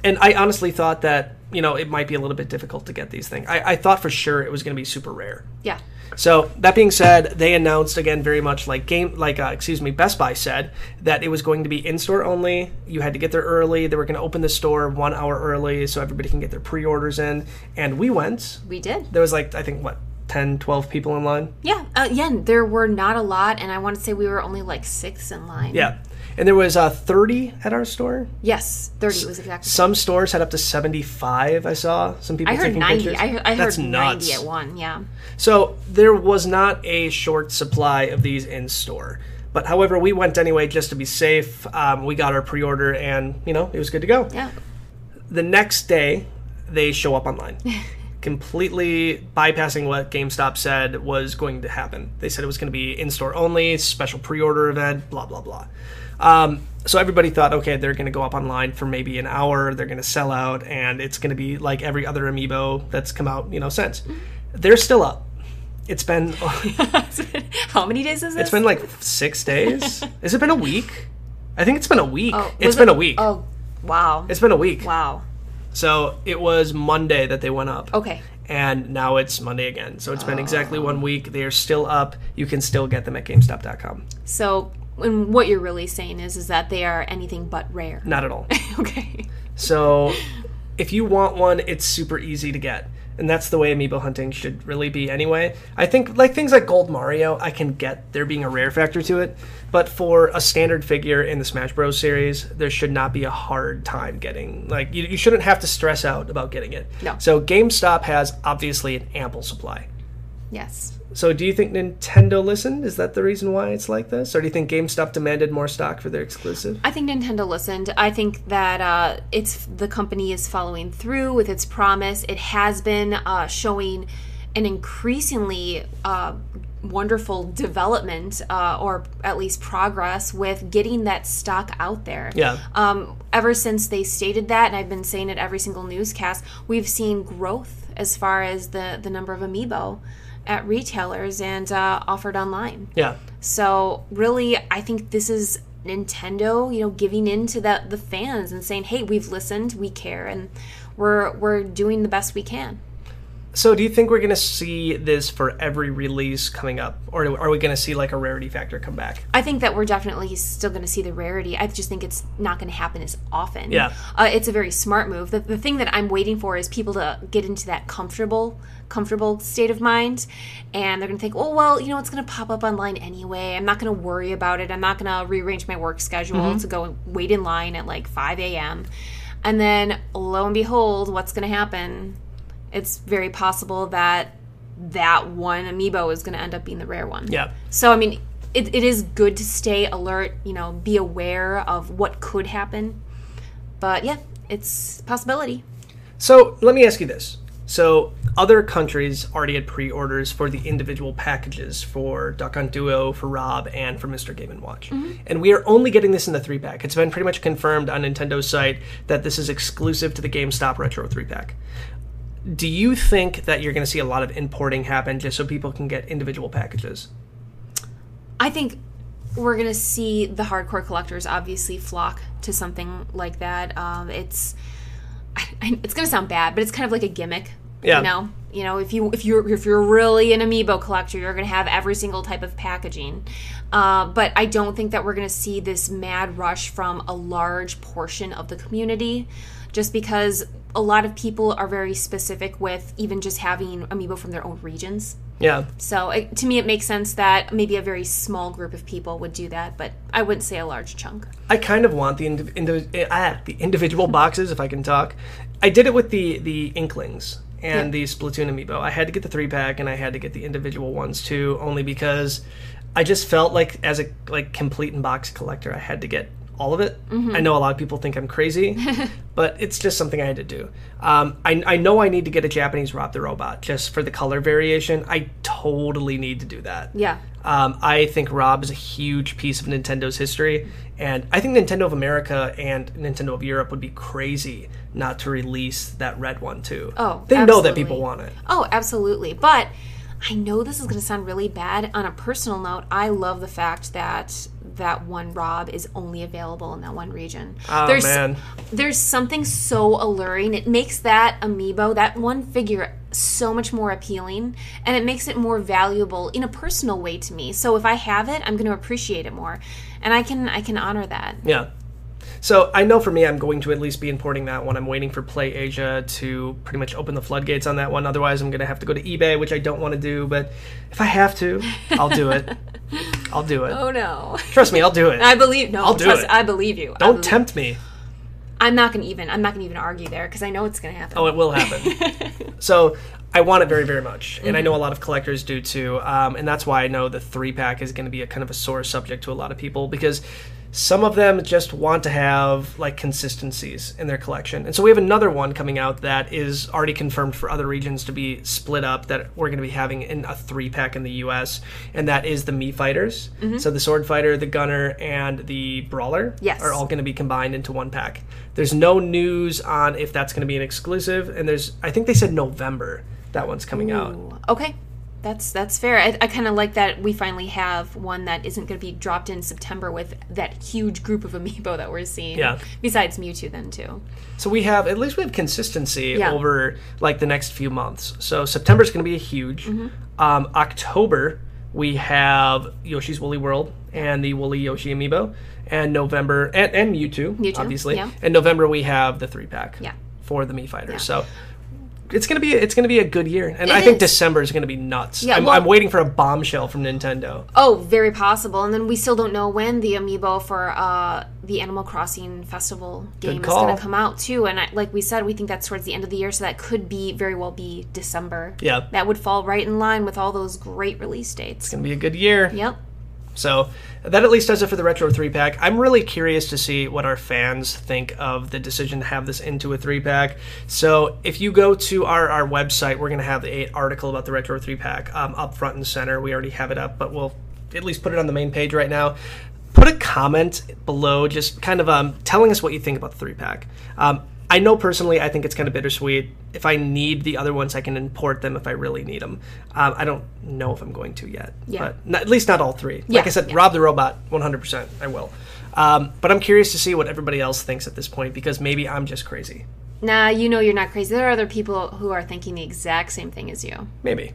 [SPEAKER 2] And I honestly thought that, it might be a little bit difficult to get these things. I thought for sure it was going to be super rare.
[SPEAKER 3] Yeah.
[SPEAKER 2] So that being said, they announced again very much like Best Buy said that it was going to be in-store only. You had to get there early. They were going to open the store 1 hour early so everybody can get their pre-orders in. And we went.
[SPEAKER 3] We did.
[SPEAKER 2] There was 10, 12 people in line?
[SPEAKER 3] Yeah. There were not a lot, and I want to say we were only 6 in line.
[SPEAKER 2] Yeah. And there was 30 at our store?
[SPEAKER 3] Yes, 30 was exactly.
[SPEAKER 2] Some stores had up to 75, I saw. Some people taking pictures.
[SPEAKER 3] I heard
[SPEAKER 2] That's
[SPEAKER 3] 90
[SPEAKER 2] nuts.
[SPEAKER 3] at one, yeah.
[SPEAKER 2] So there was not a short supply of these in store. But however, we went anyway just to be safe. We got our pre-order and, it was good to go.
[SPEAKER 3] Yeah.
[SPEAKER 2] The next day, they show up online. Completely bypassing what GameStop said was going to happen. They said it was going to be in-store only, special pre-order event, blah, blah, blah. So everybody thought, okay, they're going to go up online for maybe an hour, they're going to sell out, and it's going to be like every other Amiibo that's come out, since. They're still up. It's been...
[SPEAKER 3] How many days is this?
[SPEAKER 2] It's been 6 days. Has it been a week? I think it's been a week. It's been a week.
[SPEAKER 3] Oh, wow.
[SPEAKER 2] It's been a week.
[SPEAKER 3] Wow.
[SPEAKER 2] So it was Monday that they went up.
[SPEAKER 3] Okay.
[SPEAKER 2] And now it's Monday again. So it's been exactly 1 week. They are still up. You can still get them at GameStop.com.
[SPEAKER 3] So... And what you're really saying is that they are anything but rare.
[SPEAKER 2] Not at all.
[SPEAKER 3] Okay.
[SPEAKER 2] So if you want one, it's super easy to get. And that's the way Amiibo hunting should really be anyway. I think things like Gold Mario, I can get there being a rare factor to it. But for a standard figure in the Smash Bros. Series, there should not be a hard time getting... you shouldn't have to stress out about getting it.
[SPEAKER 3] No.
[SPEAKER 2] So GameStop has, obviously, an ample supply.
[SPEAKER 3] Yes.
[SPEAKER 2] So do you think Nintendo listened? Is that the reason why it's like this? Or do you think GameStop demanded more stock for their exclusive?
[SPEAKER 3] I think Nintendo listened. I think that the company is following through with its promise. It has been showing an increasingly wonderful development, or at least progress, with getting that stock out there.
[SPEAKER 2] Yeah.
[SPEAKER 3] Ever since they stated that, and I've been saying it every single newscast, we've seen growth as far as the number of Amiibo at retailers and offered online.
[SPEAKER 2] Yeah.
[SPEAKER 3] So really, I think this is Nintendo, giving in to the fans and saying, hey, we've listened, we care, and we're doing the best we can.
[SPEAKER 2] So do you think we're going to see this for every release coming up? Or are we going to see like a rarity factor come back?
[SPEAKER 3] I think that we're definitely still going to see the rarity. I just think it's not going to happen as often.
[SPEAKER 2] Yeah.
[SPEAKER 3] It's a very smart move. The thing that I'm waiting for is people to get into that comfortable state of mind. And they're going to think, oh, well, it's going to pop up online anyway. I'm not going to worry about it. I'm not going to rearrange my work schedule to go and wait in line at like 5 a.m. And then, lo and behold, what's going to happen? It's very possible that one Amiibo is going to end up being the rare one.
[SPEAKER 2] Yeah.
[SPEAKER 3] So, I mean, it is good to stay alert, be aware of what could happen. But, yeah, it's a possibility.
[SPEAKER 2] So, let me ask you this. So, other countries already had pre-orders for the individual packages for Duck Hunt Duo, for Rob, and for Mr. Game & Watch. And we are only getting this in the 3-pack. It's been pretty much confirmed on Nintendo's site that this is exclusive to the GameStop Retro 3-pack. Do you think that you're going to see a lot of importing happen just so people can get individual packages? I
[SPEAKER 3] think we're going to see the hardcore collectors obviously flock to something like that. It's going to sound bad, but it's kind of like a gimmick.
[SPEAKER 2] Yeah.
[SPEAKER 3] If you're really an Amiibo collector, you're going to have every single type of packaging. But I don't think that we're going to see this mad rush from a large portion of the community, just because a lot of people are very specific with even just having Amiibo from their own regions.
[SPEAKER 2] Yeah.
[SPEAKER 3] So to me, it makes sense that maybe a very small group of people would do that, but I wouldn't say a large chunk.
[SPEAKER 2] I kind of want the individual boxes, if I can talk. I did it with the Inklings and the Splatoon Amiibo. I had to get the 3-pack and I had to get the individual ones too, only because I just felt like as a complete in-box collector, I had to get all of it. I know a lot of people think I'm crazy, but it's just something I had to do. I know I need to get a Japanese Rob the Robot just for the color variation. I totally need to do that.
[SPEAKER 3] Yeah.
[SPEAKER 2] I think Rob is a huge piece of Nintendo's history, and I think Nintendo of America and Nintendo of Europe would be crazy not to release that red one too.
[SPEAKER 3] Oh,
[SPEAKER 2] they
[SPEAKER 3] absolutely
[SPEAKER 2] know that people want it.
[SPEAKER 3] Oh, absolutely. But I know this is going to sound really bad. On a personal note, I love the fact that one Rob is only available in that one region.
[SPEAKER 2] Oh, man.
[SPEAKER 3] There's something so alluring. It makes that Amiibo, that one figure, so much more appealing, and it makes it more valuable in a personal way to me. So if I have it, I'm going to appreciate it more, and I can honor that.
[SPEAKER 2] Yeah. So I know for me, I'm going to at least be importing that one. I'm waiting for Play Asia to pretty much open the floodgates on that one. Otherwise, I'm going to have to go to eBay, which I don't want to do. But if I have to, I'll do it. I'll do it.
[SPEAKER 3] Oh, no.
[SPEAKER 2] Trust me, I'll do it.
[SPEAKER 3] I believe. No,
[SPEAKER 2] I'll do it.
[SPEAKER 3] I believe you.
[SPEAKER 2] Don't tempt me.
[SPEAKER 3] I'm not going to even argue there because I know it's going to happen.
[SPEAKER 2] Oh, it will happen. So I want it very, very much. And I know a lot of collectors do too. And that's why I know the 3-pack is going to be a kind of a sore subject to a lot of people, because some of them just want to have like consistencies in their collection. And so we have another one coming out that is already confirmed for other regions to be split up, that we're going to be having in a 3-pack in the US, and that is the Mii Fighters. So the Sword Fighter, the Gunner, and the Brawler are all going to be combined into one pack. There's no news on if that's going to be an exclusive, and I think they said November that one's coming out.
[SPEAKER 3] Okay. That's fair. I kind of like that we finally have one that isn't going to be dropped in September with that huge group of Amiibo that we're seeing. Yeah. Besides Mewtwo then too.
[SPEAKER 2] So we have consistency over like the next few months. So September's going to be a huge. October we have Yoshi's Woolly World and the Woolly Yoshi Amiibo, and November and Mewtwo obviously. Yeah. In November we have the 3-pack for the Mii Fighters. Yeah. So it's gonna be a good year, and I think December is gonna be nuts. Yeah, I'm waiting for a bombshell from Nintendo.
[SPEAKER 3] Oh, very possible. And then we still don't know when the amiibo for the Animal Crossing Festival game is gonna come out too. And like we said, we think that's towards the end of the year, so that could very well be December.
[SPEAKER 2] Yeah,
[SPEAKER 3] that would fall right in line with all those great release dates.
[SPEAKER 2] It's gonna be a good year.
[SPEAKER 3] Yep.
[SPEAKER 2] So that at least does it for the Retro 3-pack. I'm really curious to see what our fans think of the decision to have this into a 3-pack. So if you go to our website, we're going to have the article about the Retro 3-pack up front and center. We already have it up, but we'll at least put it on the main page right now. Put a comment below just kind of telling us what you think about the 3-pack. I know personally I think it's kind of bittersweet. If I need the other ones, I can import them if I really need them. I don't know if I'm going to yet, but at least not all three. Like I said, Rob the Robot, 100%, I will. But I'm curious to see what everybody else thinks at this point, because maybe I'm just crazy.
[SPEAKER 3] Nah, you're not crazy. There are other people who are thinking the exact same thing as you.
[SPEAKER 2] Maybe.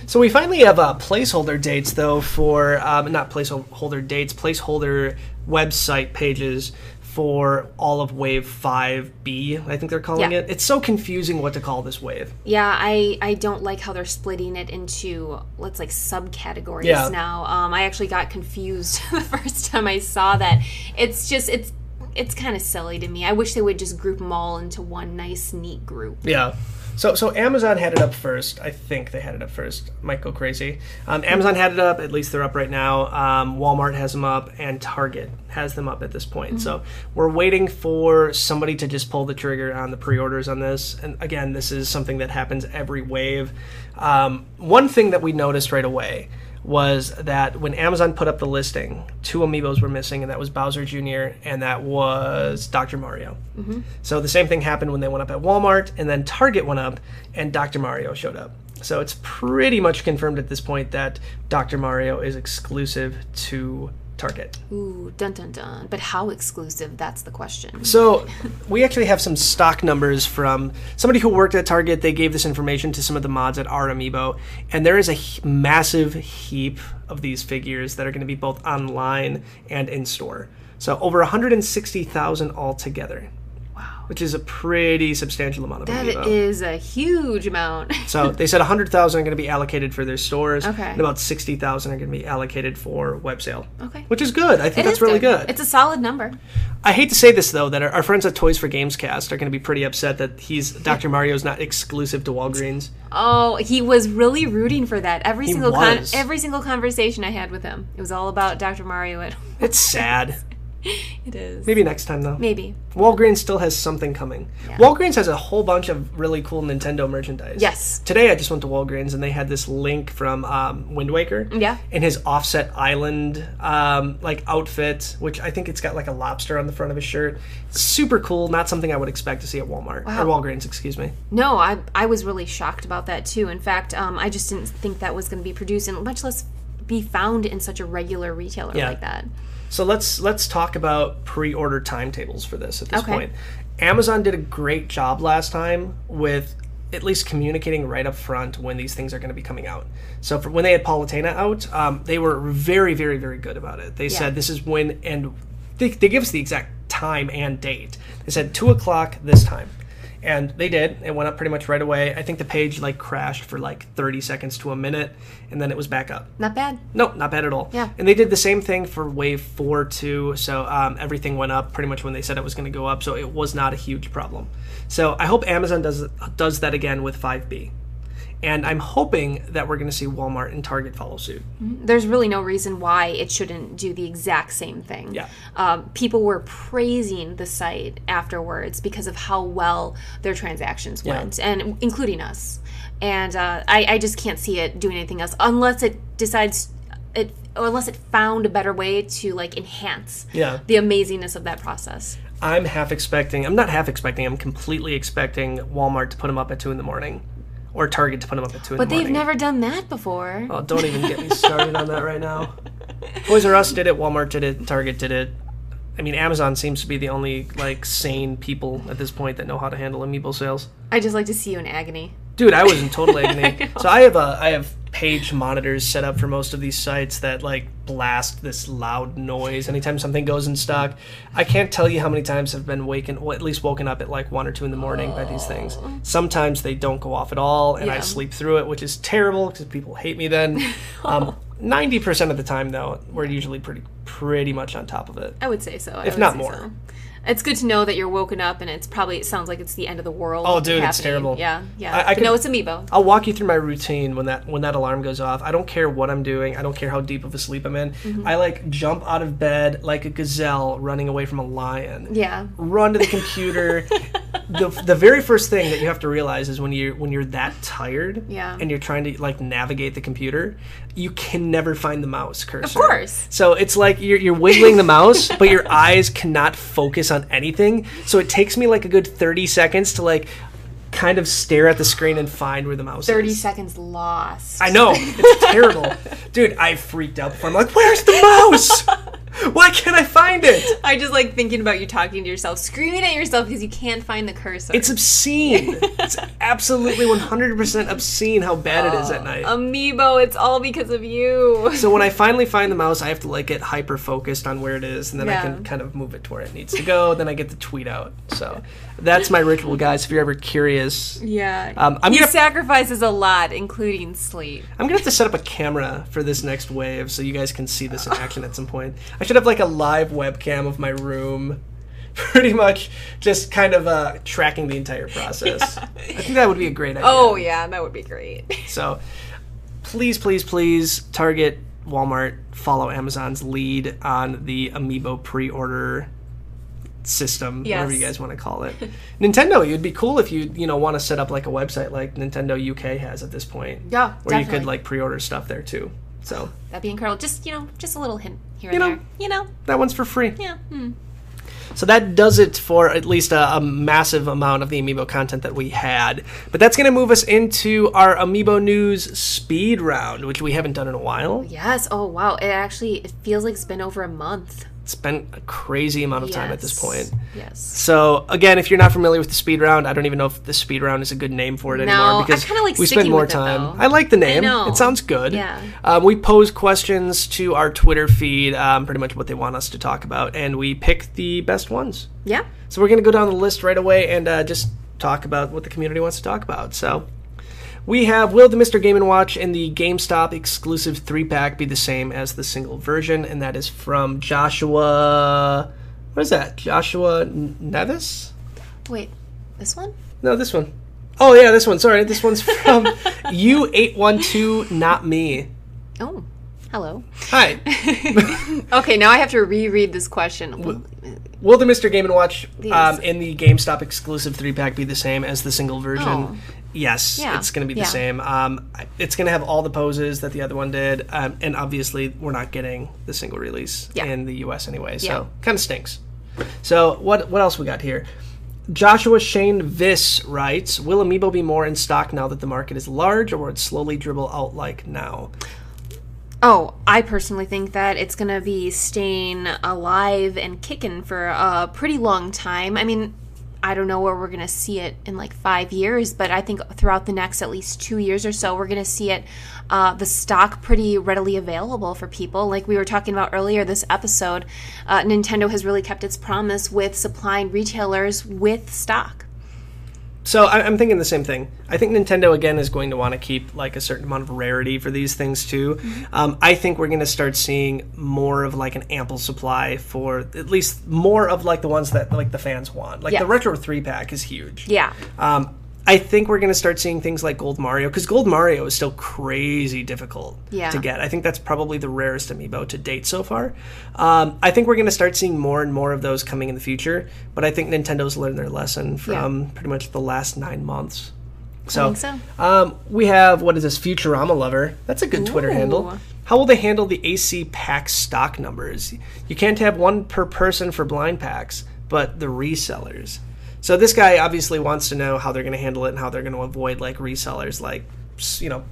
[SPEAKER 2] So we finally have placeholder dates, though, for, not placeholder dates, placeholder website pages for all of Wave 5B, I think they're calling it. It's so confusing what to call this wave.
[SPEAKER 3] Yeah, I don't like how they're splitting it into, subcategories now. I actually got confused the first time I saw that. It's kind of silly to me. I wish they would just group them all into one nice, neat group.
[SPEAKER 2] Yeah. So Amazon had it up first. I think they had it up first. Might go crazy. Amazon had it up. At least they're up right now. Walmart has them up, and Target has them up at this point. Mm-hmm. So we're waiting for somebody to just pull the trigger on the pre-orders on this. And again, this is something that happens every wave. One thing that we noticed right away was that when Amazon put up the listing, 2 amiibos were missing, and that was Bowser Jr. and that was Dr. Mario. Mm-hmm. So the same thing happened when they went up at Walmart, and then Target went up, and Dr. Mario showed up. So it's pretty much confirmed at this point that Dr. Mario is exclusive to Target.
[SPEAKER 3] Ooh, dun dun dun. But how exclusive? That's the question.
[SPEAKER 2] So we actually have some stock numbers from somebody who worked at Target. They gave this information to some of the mods at our Amiibo, and there is a massive heap of these figures that are going to be both online and in store. So over 160,000 altogether.
[SPEAKER 3] Wow.
[SPEAKER 2] Which is a pretty substantial amount of Amiibo.
[SPEAKER 3] That is a huge amount.
[SPEAKER 2] So they said 100,000 are going to be allocated for their stores,
[SPEAKER 3] okay,
[SPEAKER 2] and about 60,000 are going to be allocated for web sale.
[SPEAKER 3] Okay.
[SPEAKER 2] Which is good. I think that's really good.
[SPEAKER 3] It's a solid number.
[SPEAKER 2] I hate to say this, though, that our friends at Toys for Gamescast are going to be pretty upset that Dr. Mario's not exclusive to Walgreens.
[SPEAKER 3] Oh, he was really rooting for that. Every single conversation I had with him, it was all about Dr. Mario.
[SPEAKER 2] It's sad.
[SPEAKER 3] It is.
[SPEAKER 2] Maybe next time, though.
[SPEAKER 3] Maybe.
[SPEAKER 2] Walgreens still has something coming. Yeah. Walgreens has a whole bunch of really cool Nintendo merchandise.
[SPEAKER 3] Yes.
[SPEAKER 2] Today I just went to Walgreens, and they had this Link from Wind Waker.
[SPEAKER 3] Yeah.
[SPEAKER 2] In his Offset Island outfit, which I think it's got like a lobster on the front of his shirt. Super cool. Not something I would expect to see at Walmart. Wow. Or Walgreens, excuse me.
[SPEAKER 3] No, I was really shocked about that, too. In fact, I just didn't think that was going to be produced, and much less be found in such a regular retailer like that.
[SPEAKER 2] So let's talk about pre-order timetables for this at this point. Amazon did a great job last time with at least communicating right up front when these things are going to be coming out. So for when they had Palutena out, they were very, very, very good about it. They said this is when, and they give us the exact time and date. They said 2 o'clock this time. And they did. It went up pretty much right away. I think the page crashed for 30 seconds to a minute, and then it was back up.
[SPEAKER 3] Not bad.
[SPEAKER 2] No, not bad at all.
[SPEAKER 3] Yeah.
[SPEAKER 2] And they did the same thing for Wave 4 too. So everything went up pretty much when they said it was going to go up. So it was not a huge problem. So I hope Amazon does that again with 5B. And I'm hoping that we're going to see Walmart and Target follow suit.
[SPEAKER 3] There's really no reason why it shouldn't do the exact same thing.
[SPEAKER 2] Yeah.
[SPEAKER 3] People were praising the site afterwards because of how well their transactions went, and including us. And I just can't see it doing anything else unless it decides it, or unless it found a better way to enhance the amazingness of that process.
[SPEAKER 2] I'm completely expecting Walmart to put them up at 2 in the morning. Or Target to put them up at 2 in the morning.
[SPEAKER 3] But they've never done that before.
[SPEAKER 2] Oh, don't even get me started on that right now. Toys R Us did it, Walmart did it, Target did it. I mean, Amazon seems to be the only, sane people at this point that know how to handle Amiibo sales.
[SPEAKER 3] I just like to see you in agony.
[SPEAKER 2] Dude, I was in total agony. So I have page monitors set up for most of these sites that like blast this loud noise anytime something goes in stock. I can't tell you how many times I've been at least woken up at like 1 or 2 in the morning by these things. Sometimes they don't go off at all, and I sleep through it, which is terrible because people hate me then. 90% of the time, though, we're usually pretty much on top of it.
[SPEAKER 3] I would say so.
[SPEAKER 2] If not more.
[SPEAKER 3] So. It's good to know that you're woken up and it sounds like it's the end of the world.
[SPEAKER 2] Oh, dude,
[SPEAKER 3] happening.
[SPEAKER 2] It's terrible.
[SPEAKER 3] Yeah. No, it's Amiibo.
[SPEAKER 2] I'll walk you through my routine when that alarm goes off. I don't care what I'm doing. I don't care how deep of a sleep I'm in. I like jump out of bed like a gazelle running away from a lion.
[SPEAKER 3] Yeah.
[SPEAKER 2] Run to the computer. The very first thing that you have to realize is when you're that tired and you're trying to like navigate the computer, you can never find the mouse cursor.
[SPEAKER 3] Of course.
[SPEAKER 2] So it's like you're wiggling the mouse, but your eyes cannot focus on anything. So it takes me like a good 30 seconds to like kind of stare at the screen and find where the mouse is.
[SPEAKER 3] 30 seconds lost.
[SPEAKER 2] I know. It's terrible. Dude, I freaked out before. I'm like, where's the mouse? Why can't I find it?
[SPEAKER 3] I just like thinking about you talking to yourself, screaming at yourself because you can't find the cursor.
[SPEAKER 2] It's obscene. It's absolutely 100% obscene how bad it is at night.
[SPEAKER 3] Amiibo, it's all because of you.
[SPEAKER 2] So when I finally find the mouse, I have to like get hyper focused on where it is, and then I can kind of move it to where it needs to go. Then I get the tweet out. So that's my ritual, guys. If you're ever curious,
[SPEAKER 3] he sacrifices a lot, including sleep.
[SPEAKER 2] I'm gonna have to set up a camera for this next wave so you guys can see this in action at some point. I should have like a live webcam of my room, pretty much just kind of tracking the entire process. I think that would be a great idea.
[SPEAKER 3] Oh yeah, that would be great.
[SPEAKER 2] So please, please, please, Target, Walmart, follow Amazon's lead on the Amiibo pre-order system, whatever you guys want to call it. Nintendo, it'd be cool if you want to set up like a website like Nintendo UK has at this point.
[SPEAKER 3] Yeah,
[SPEAKER 2] where you could like pre-order stuff there too. So
[SPEAKER 3] that'd be incredible. Just just a little hint here and there.
[SPEAKER 2] That one's for free.
[SPEAKER 3] Yeah.
[SPEAKER 2] So that does it for at least a massive amount of the Amiibo content that we had. But that's going to move us into our Amiibo News speed round, which we haven't done in a while.
[SPEAKER 3] Yes. Oh wow. It feels like it's been over a month.
[SPEAKER 2] It's been a crazy amount of time at this point.
[SPEAKER 3] Yes.
[SPEAKER 2] So, again, if you're not familiar with the speed round, I don't even know if the speed round is a good name for it anymore. Because
[SPEAKER 3] I kind of like
[SPEAKER 2] we spend more time. I like the name. It sounds good.
[SPEAKER 3] Yeah.
[SPEAKER 2] We pose questions to our Twitter feed, pretty much what they want us to talk about, and we pick the best ones.
[SPEAKER 3] Yeah.
[SPEAKER 2] So we're going to go down the list right away and just talk about what the community wants to talk about. So we have, will the Mr. Game & Watch and the GameStop exclusive 3-pack be the same as the single version? And that is from Joshua... What is that? Joshua Nevis?
[SPEAKER 3] Wait, this one?
[SPEAKER 2] No, this one. Oh, yeah, this one. Sorry, this one's from U812 Not Me.
[SPEAKER 3] Oh, hello.
[SPEAKER 2] Hi.
[SPEAKER 3] Okay, now I have to reread this question.
[SPEAKER 2] Will the Mr. Game & Watch and the GameStop exclusive 3-pack be the same as the single version?
[SPEAKER 3] Oh.
[SPEAKER 2] Yes, it's going to be the same. It's going to have all the poses that the other one did, and obviously we're not getting the single release in the US anyway, so kind of stinks. So what else we got here? Joshua Shane Viss writes, will Amiibo be more in stock now that the market is large, or will it slowly dribble out like now?
[SPEAKER 3] Oh, I personally think that it's going to be staying alive and kicking for a pretty long time. I mean, I don't know where we're going to see it in like 5 years, but I think throughout the next at least 2 years or so, we're going to see it, the stock pretty readily available for people. Like we were talking about earlier this episode, Nintendo has really kept its promise with supplying retailers with stock.
[SPEAKER 2] So I'm thinking the same thing. I think Nintendo, again, is going to want to keep like a certain amount of rarity for these things too. Mm-hmm. I think we're going to start seeing more of like an ample supply for at least more of like the ones that like the fans want. Like the Retro 3-pack is huge.
[SPEAKER 3] Yeah.
[SPEAKER 2] I think we're going to start seeing things like Gold Mario, because Gold Mario is still crazy difficult to get. I think that's probably the rarest Amiibo to date so far. I think we're going to start seeing more and more of those coming in the future, but I think Nintendo's learned their lesson from pretty much the last 9 months.
[SPEAKER 3] So, I think so.
[SPEAKER 2] We have, what is this, Futurama Lover. That's a good Twitter handle. How will they handle the AC pack stock numbers? You can't have one per person for blind packs, but the resellers. So this guy obviously wants to know how they're going to handle it and how they're going to avoid like resellers like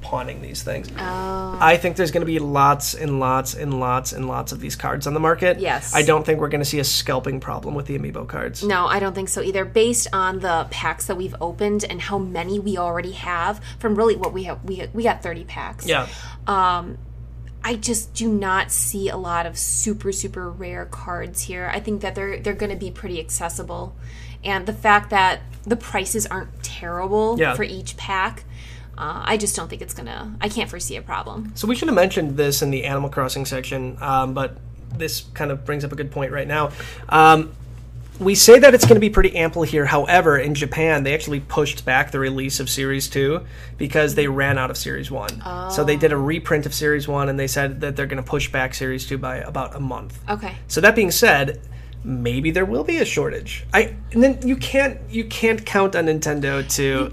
[SPEAKER 2] pawning these things.
[SPEAKER 3] Oh.
[SPEAKER 2] I think there's going to be lots and lots and lots and lots of these cards on the market.
[SPEAKER 3] Yes.
[SPEAKER 2] I don't think we're going to see a scalping problem with the Amiibo cards.
[SPEAKER 3] No, I don't think so either. Based on the packs that we've opened and how many we already have from really what we have, we got 30 packs.
[SPEAKER 2] Yeah.
[SPEAKER 3] I just do not see a lot of super, super rare cards here. I think that they're going to be pretty accessible. And the fact that the prices aren't terrible for each pack, I just don't think it's going to... I can't foresee a problem.
[SPEAKER 2] So we should have mentioned this in the Animal Crossing section, but this kind of brings up a good point right now. We say that it's going to be pretty ample here. However, in Japan, they actually pushed back the release of Series 2 because they ran out of Series 1. Oh. So they did a reprint of Series 1, and they said that they're going to push back Series 2 by about a month.
[SPEAKER 3] Okay.
[SPEAKER 2] So that being said, maybe there will be a shortage. And then you can't count on Nintendo to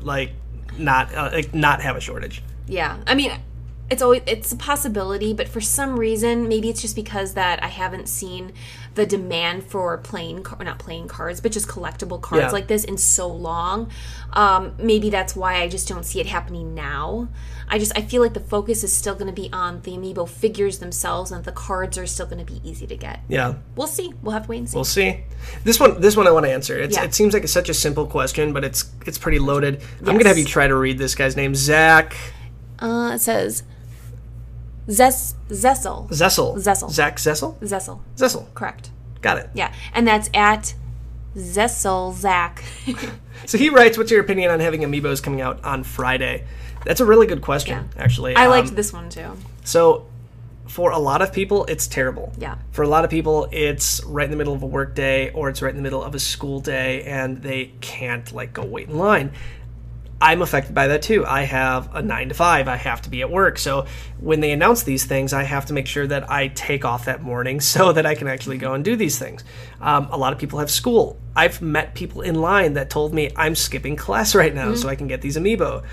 [SPEAKER 2] not have a shortage.
[SPEAKER 3] Yeah. I mean, it's a possibility, but for some reason, maybe it's just because that I haven't seen the demand for not playing cards, but just collectible cards like this in so long. Maybe that's why I just don't see it happening now. I feel like the focus is still going to be on the Amiibo figures themselves, and the cards are still going to be easy to get.
[SPEAKER 2] Yeah.
[SPEAKER 3] We'll see. We'll have to wait and see.
[SPEAKER 2] We'll see. This one I want to answer. It seems like it's such a simple question, but it's pretty loaded. Yes. I'm going to have you try to read this guy's name. Zach.
[SPEAKER 3] It says... Zessel.
[SPEAKER 2] Zach Zessel? Zessel.
[SPEAKER 3] Correct.
[SPEAKER 2] Got it.
[SPEAKER 3] Yeah. And that's at Zessel Zach.
[SPEAKER 2] So he writes, what's your opinion on having Amiibos coming out on Friday? That's a really good question, actually.
[SPEAKER 3] I liked this one, too.
[SPEAKER 2] So for a lot of people, it's terrible.
[SPEAKER 3] Yeah.
[SPEAKER 2] For a lot of people, it's right in the middle of a work day, or it's right in the middle of a school day, and they can't, go wait in line. I'm affected by that too. I have a 9 to 5. I have to be at work. So when they announce these things, I have to make sure that I take off that morning so that I can actually go and do these things. A lot of people have school. I've met people in line that told me I'm skipping class right now so I can get these Amiibo.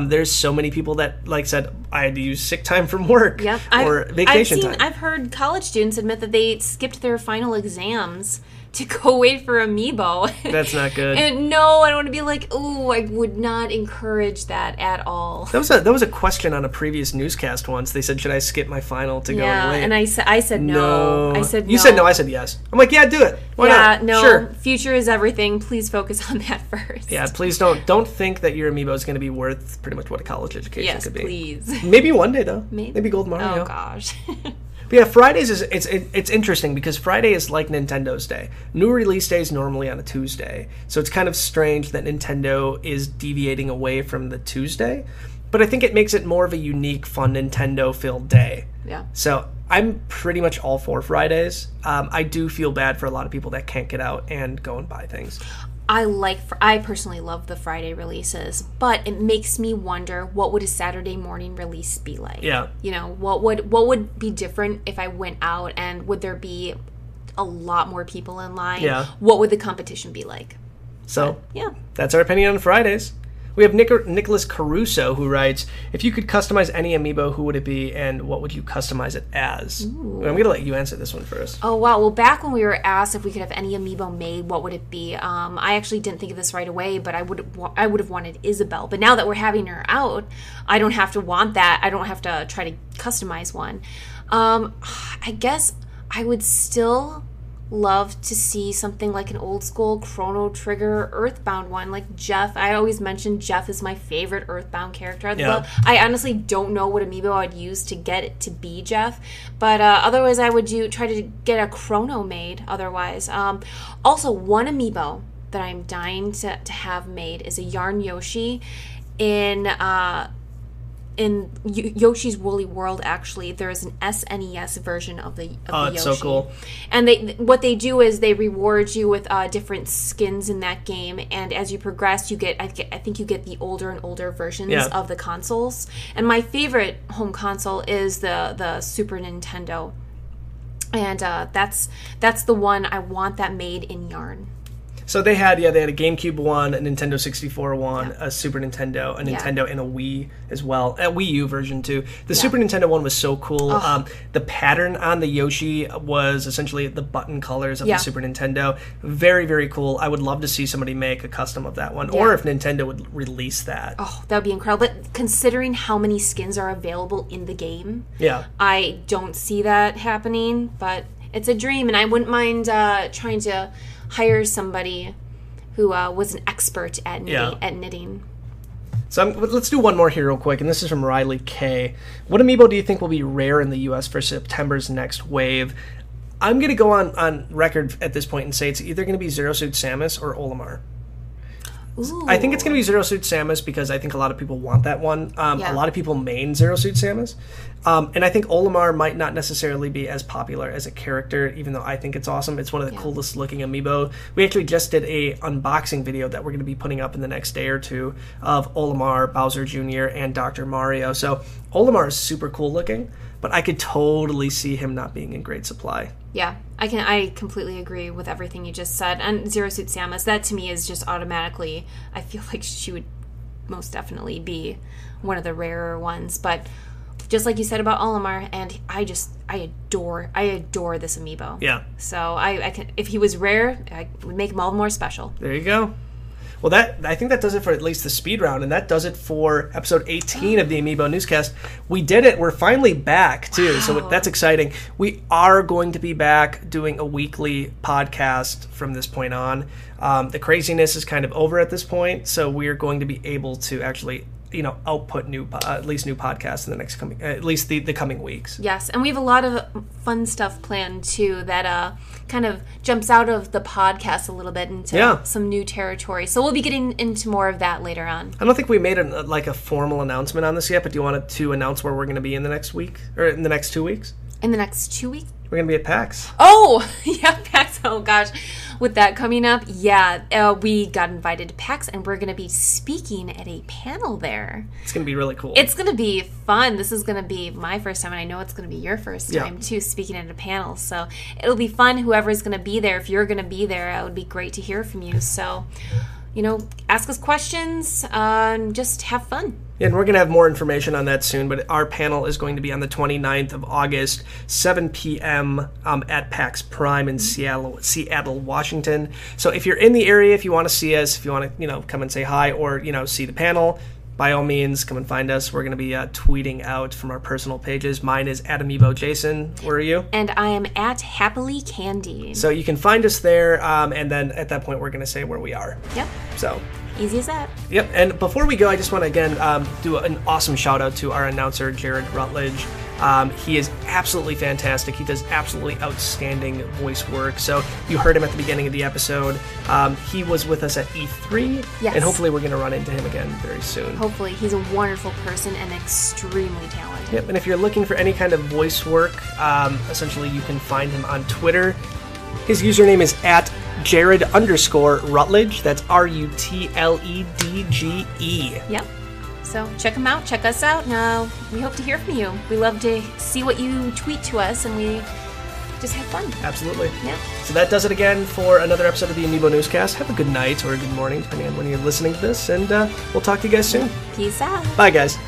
[SPEAKER 2] There's so many people that said I had to use sick time from work or vacation time.
[SPEAKER 3] I've heard college students admit that they skipped their final exams to go wait for Amiibo.
[SPEAKER 2] That's not good.
[SPEAKER 3] And no, I don't want to be like, ooh, I would not encourage that at all.
[SPEAKER 2] That was a question on a previous newscast once. They said, should I skip my final to go and wait?
[SPEAKER 3] And I said no. I said no.
[SPEAKER 2] You said no, I said yes. I'm like, yeah, do it. Why not?
[SPEAKER 3] No,
[SPEAKER 2] sure.
[SPEAKER 3] Future is everything. Please focus on that first.
[SPEAKER 2] Yeah, please don't think that your Amiibo is going to be worth pretty much what a college education could be.
[SPEAKER 3] Yes, please.
[SPEAKER 2] Maybe one day, though. Maybe Gold Mario.
[SPEAKER 3] Oh, gosh.
[SPEAKER 2] But yeah, Fridays it's interesting because Friday is like Nintendo's day. New release day is normally on a Tuesday, so it's kind of strange that Nintendo is deviating away from the Tuesday. But I think it makes it more of a unique, fun Nintendo-filled day.
[SPEAKER 3] Yeah.
[SPEAKER 2] So I'm pretty much all for Fridays. I do feel bad for a lot of people that can't get out and go and buy things.
[SPEAKER 3] I personally love the Friday releases, but it makes me wonder, what would a Saturday morning release be like?
[SPEAKER 2] Yeah.
[SPEAKER 3] What would be different if I went out, and would there be a lot more people in line?
[SPEAKER 2] Yeah.
[SPEAKER 3] What would the competition be like?
[SPEAKER 2] So, that's our opinion on Fridays. We have Nicholas Caruso, who writes, if you could customize any Amiibo, who would it be, and what would you customize it as? Ooh. I'm going to let you answer this one first.
[SPEAKER 3] Oh, wow. Well, back when we were asked if we could have any Amiibo made, what would it be? I actually didn't think of this right away, but I would have wanted Isabelle. But now that we're having her out, I don't have to want that. I don't have to try to customize one. I guess I would still love to see something like an old school Chrono Trigger Earthbound one, like Jeff. I always mention Jeff is my favorite Earthbound character. I honestly don't know what Amiibo I'd use to get it to be Jeff, but otherwise I would try to get a Chrono made otherwise. Also, one Amiibo that I'm dying to have made is a Yarn Yoshi in Yoshi's Woolly World. Actually, there is an SNES version of the Yoshi.
[SPEAKER 2] It's so cool.
[SPEAKER 3] And what they do is they reward you with different skins in that game, and as you progress, I think you get the older and older versions of the consoles. And my favorite home console is the Super Nintendo, and that's the one I want that made in yarn.
[SPEAKER 2] So they had a GameCube one, a Nintendo 64 one, a Super Nintendo, a Nintendo, and a Wii as well. A Wii U version too. The Super Nintendo one was so cool. The pattern on the Yoshi was essentially the button colors of the Super Nintendo. Very, very cool. I would love to see somebody make a custom of that one, or if Nintendo would release that.
[SPEAKER 3] Oh, that would be incredible. But considering how many skins are available in the game, I don't see that happening, but it's a dream, and I wouldn't mind trying to hire somebody who was an expert at knitting.
[SPEAKER 2] So let's do one more here real quick, and this is from Riley K. What amiibo do you think will be rare in the U.S. for September's next wave? I'm going to go on record at this point and say it's either going to be Zero Suit Samus or Olimar.
[SPEAKER 3] Ooh.
[SPEAKER 2] I think it's going to be Zero Suit Samus because I think a lot of people want that one. A lot of people main Zero Suit Samus. And I think Olimar might not necessarily be as popular as a character, even though I think it's awesome. It's one of the coolest looking amiibo. We actually just did a unboxing video that we're going to be putting up in the next day or two of Olimar, Bowser Jr., and Dr. Mario. So Olimar is super cool looking, but I could totally see him not being in great supply.
[SPEAKER 3] Yeah, I completely agree with everything you just said. And Zero Suit Samus, that to me is just automatically, I feel like she would most definitely be one of the rarer ones. But just like you said about Olimar, and I adore this amiibo. Yeah. So I can, if he was rare, I would make him all the more special.
[SPEAKER 2] There you go. Well, I think that does it for at least the speed round, and that does it for episode 18 of the Amiibo Newscast. We did it. We're finally back, too, so that's exciting. We are going to be back doing a weekly podcast from this point on. The craziness is kind of over at this point, so we're going to be able to actually output at least new podcasts in the next the coming weeks.
[SPEAKER 3] Yes, and we have a lot of fun stuff planned too that kind of jumps out of the podcast a little bit into some new territory. So we'll be getting into more of that later on.
[SPEAKER 2] I don't think we made a formal announcement on this yet, but do you want to announce where we're going to be in the next week or in the next 2 weeks?
[SPEAKER 3] In the next 2 weeks?
[SPEAKER 2] We're going to be at PAX.
[SPEAKER 3] Oh, yeah, PAX. Oh, gosh. With that coming up, we got invited to PAX, and we're going to be speaking at a panel there.
[SPEAKER 2] It's going to be really cool.
[SPEAKER 3] It's going to be fun. This is going to be my first time, and I know it's going to be your first time, too, speaking at a panel. So it'll be fun. Whoever's going to be there, if you're going to be there, it would be great to hear from you. So, ask us questions, just have fun.
[SPEAKER 2] Yeah, and we're going to have more information on that soon, but our panel is going to be on the 29th of August, 7 p.m. At PAX Prime in Seattle, Washington. So if you're in the area, if you want to see us, if you want to, come and say hi or, see the panel, by all means, come and find us. We're going to be tweeting out from our personal pages. Mine is at Amiibo Jason. Where are you?
[SPEAKER 3] And I am at Happily Candy.
[SPEAKER 2] So you can find us there, and then at that point, we're going to say where we are.
[SPEAKER 3] Yep.
[SPEAKER 2] So
[SPEAKER 3] easy as that.
[SPEAKER 2] Yep. And before we go, I just want to again do an awesome shout out to our announcer, Jared Rutledge. He is absolutely fantastic. He does absolutely outstanding voice work. So you heard him at the beginning of the episode. He was with us at E3.
[SPEAKER 3] Yes.
[SPEAKER 2] And hopefully we're going to run into him again very soon.
[SPEAKER 3] Hopefully. He's a wonderful person and extremely talented.
[SPEAKER 2] Yep. And if you're looking for any kind of voice work, essentially you can find him on Twitter. His username is at Jared_Rutledge. That's RUTLEDGE.
[SPEAKER 3] Yep. So check him out. Check us out. Now we hope to hear from you. We love to see what you tweet to us, and we just have fun.
[SPEAKER 2] Absolutely.
[SPEAKER 3] Yeah.
[SPEAKER 2] So that does it again for another episode of the Amiibo Newscast. Have a good night or a good morning, depending on when you're listening to this, and we'll talk to you guys soon.
[SPEAKER 3] Peace out.
[SPEAKER 2] Bye, guys.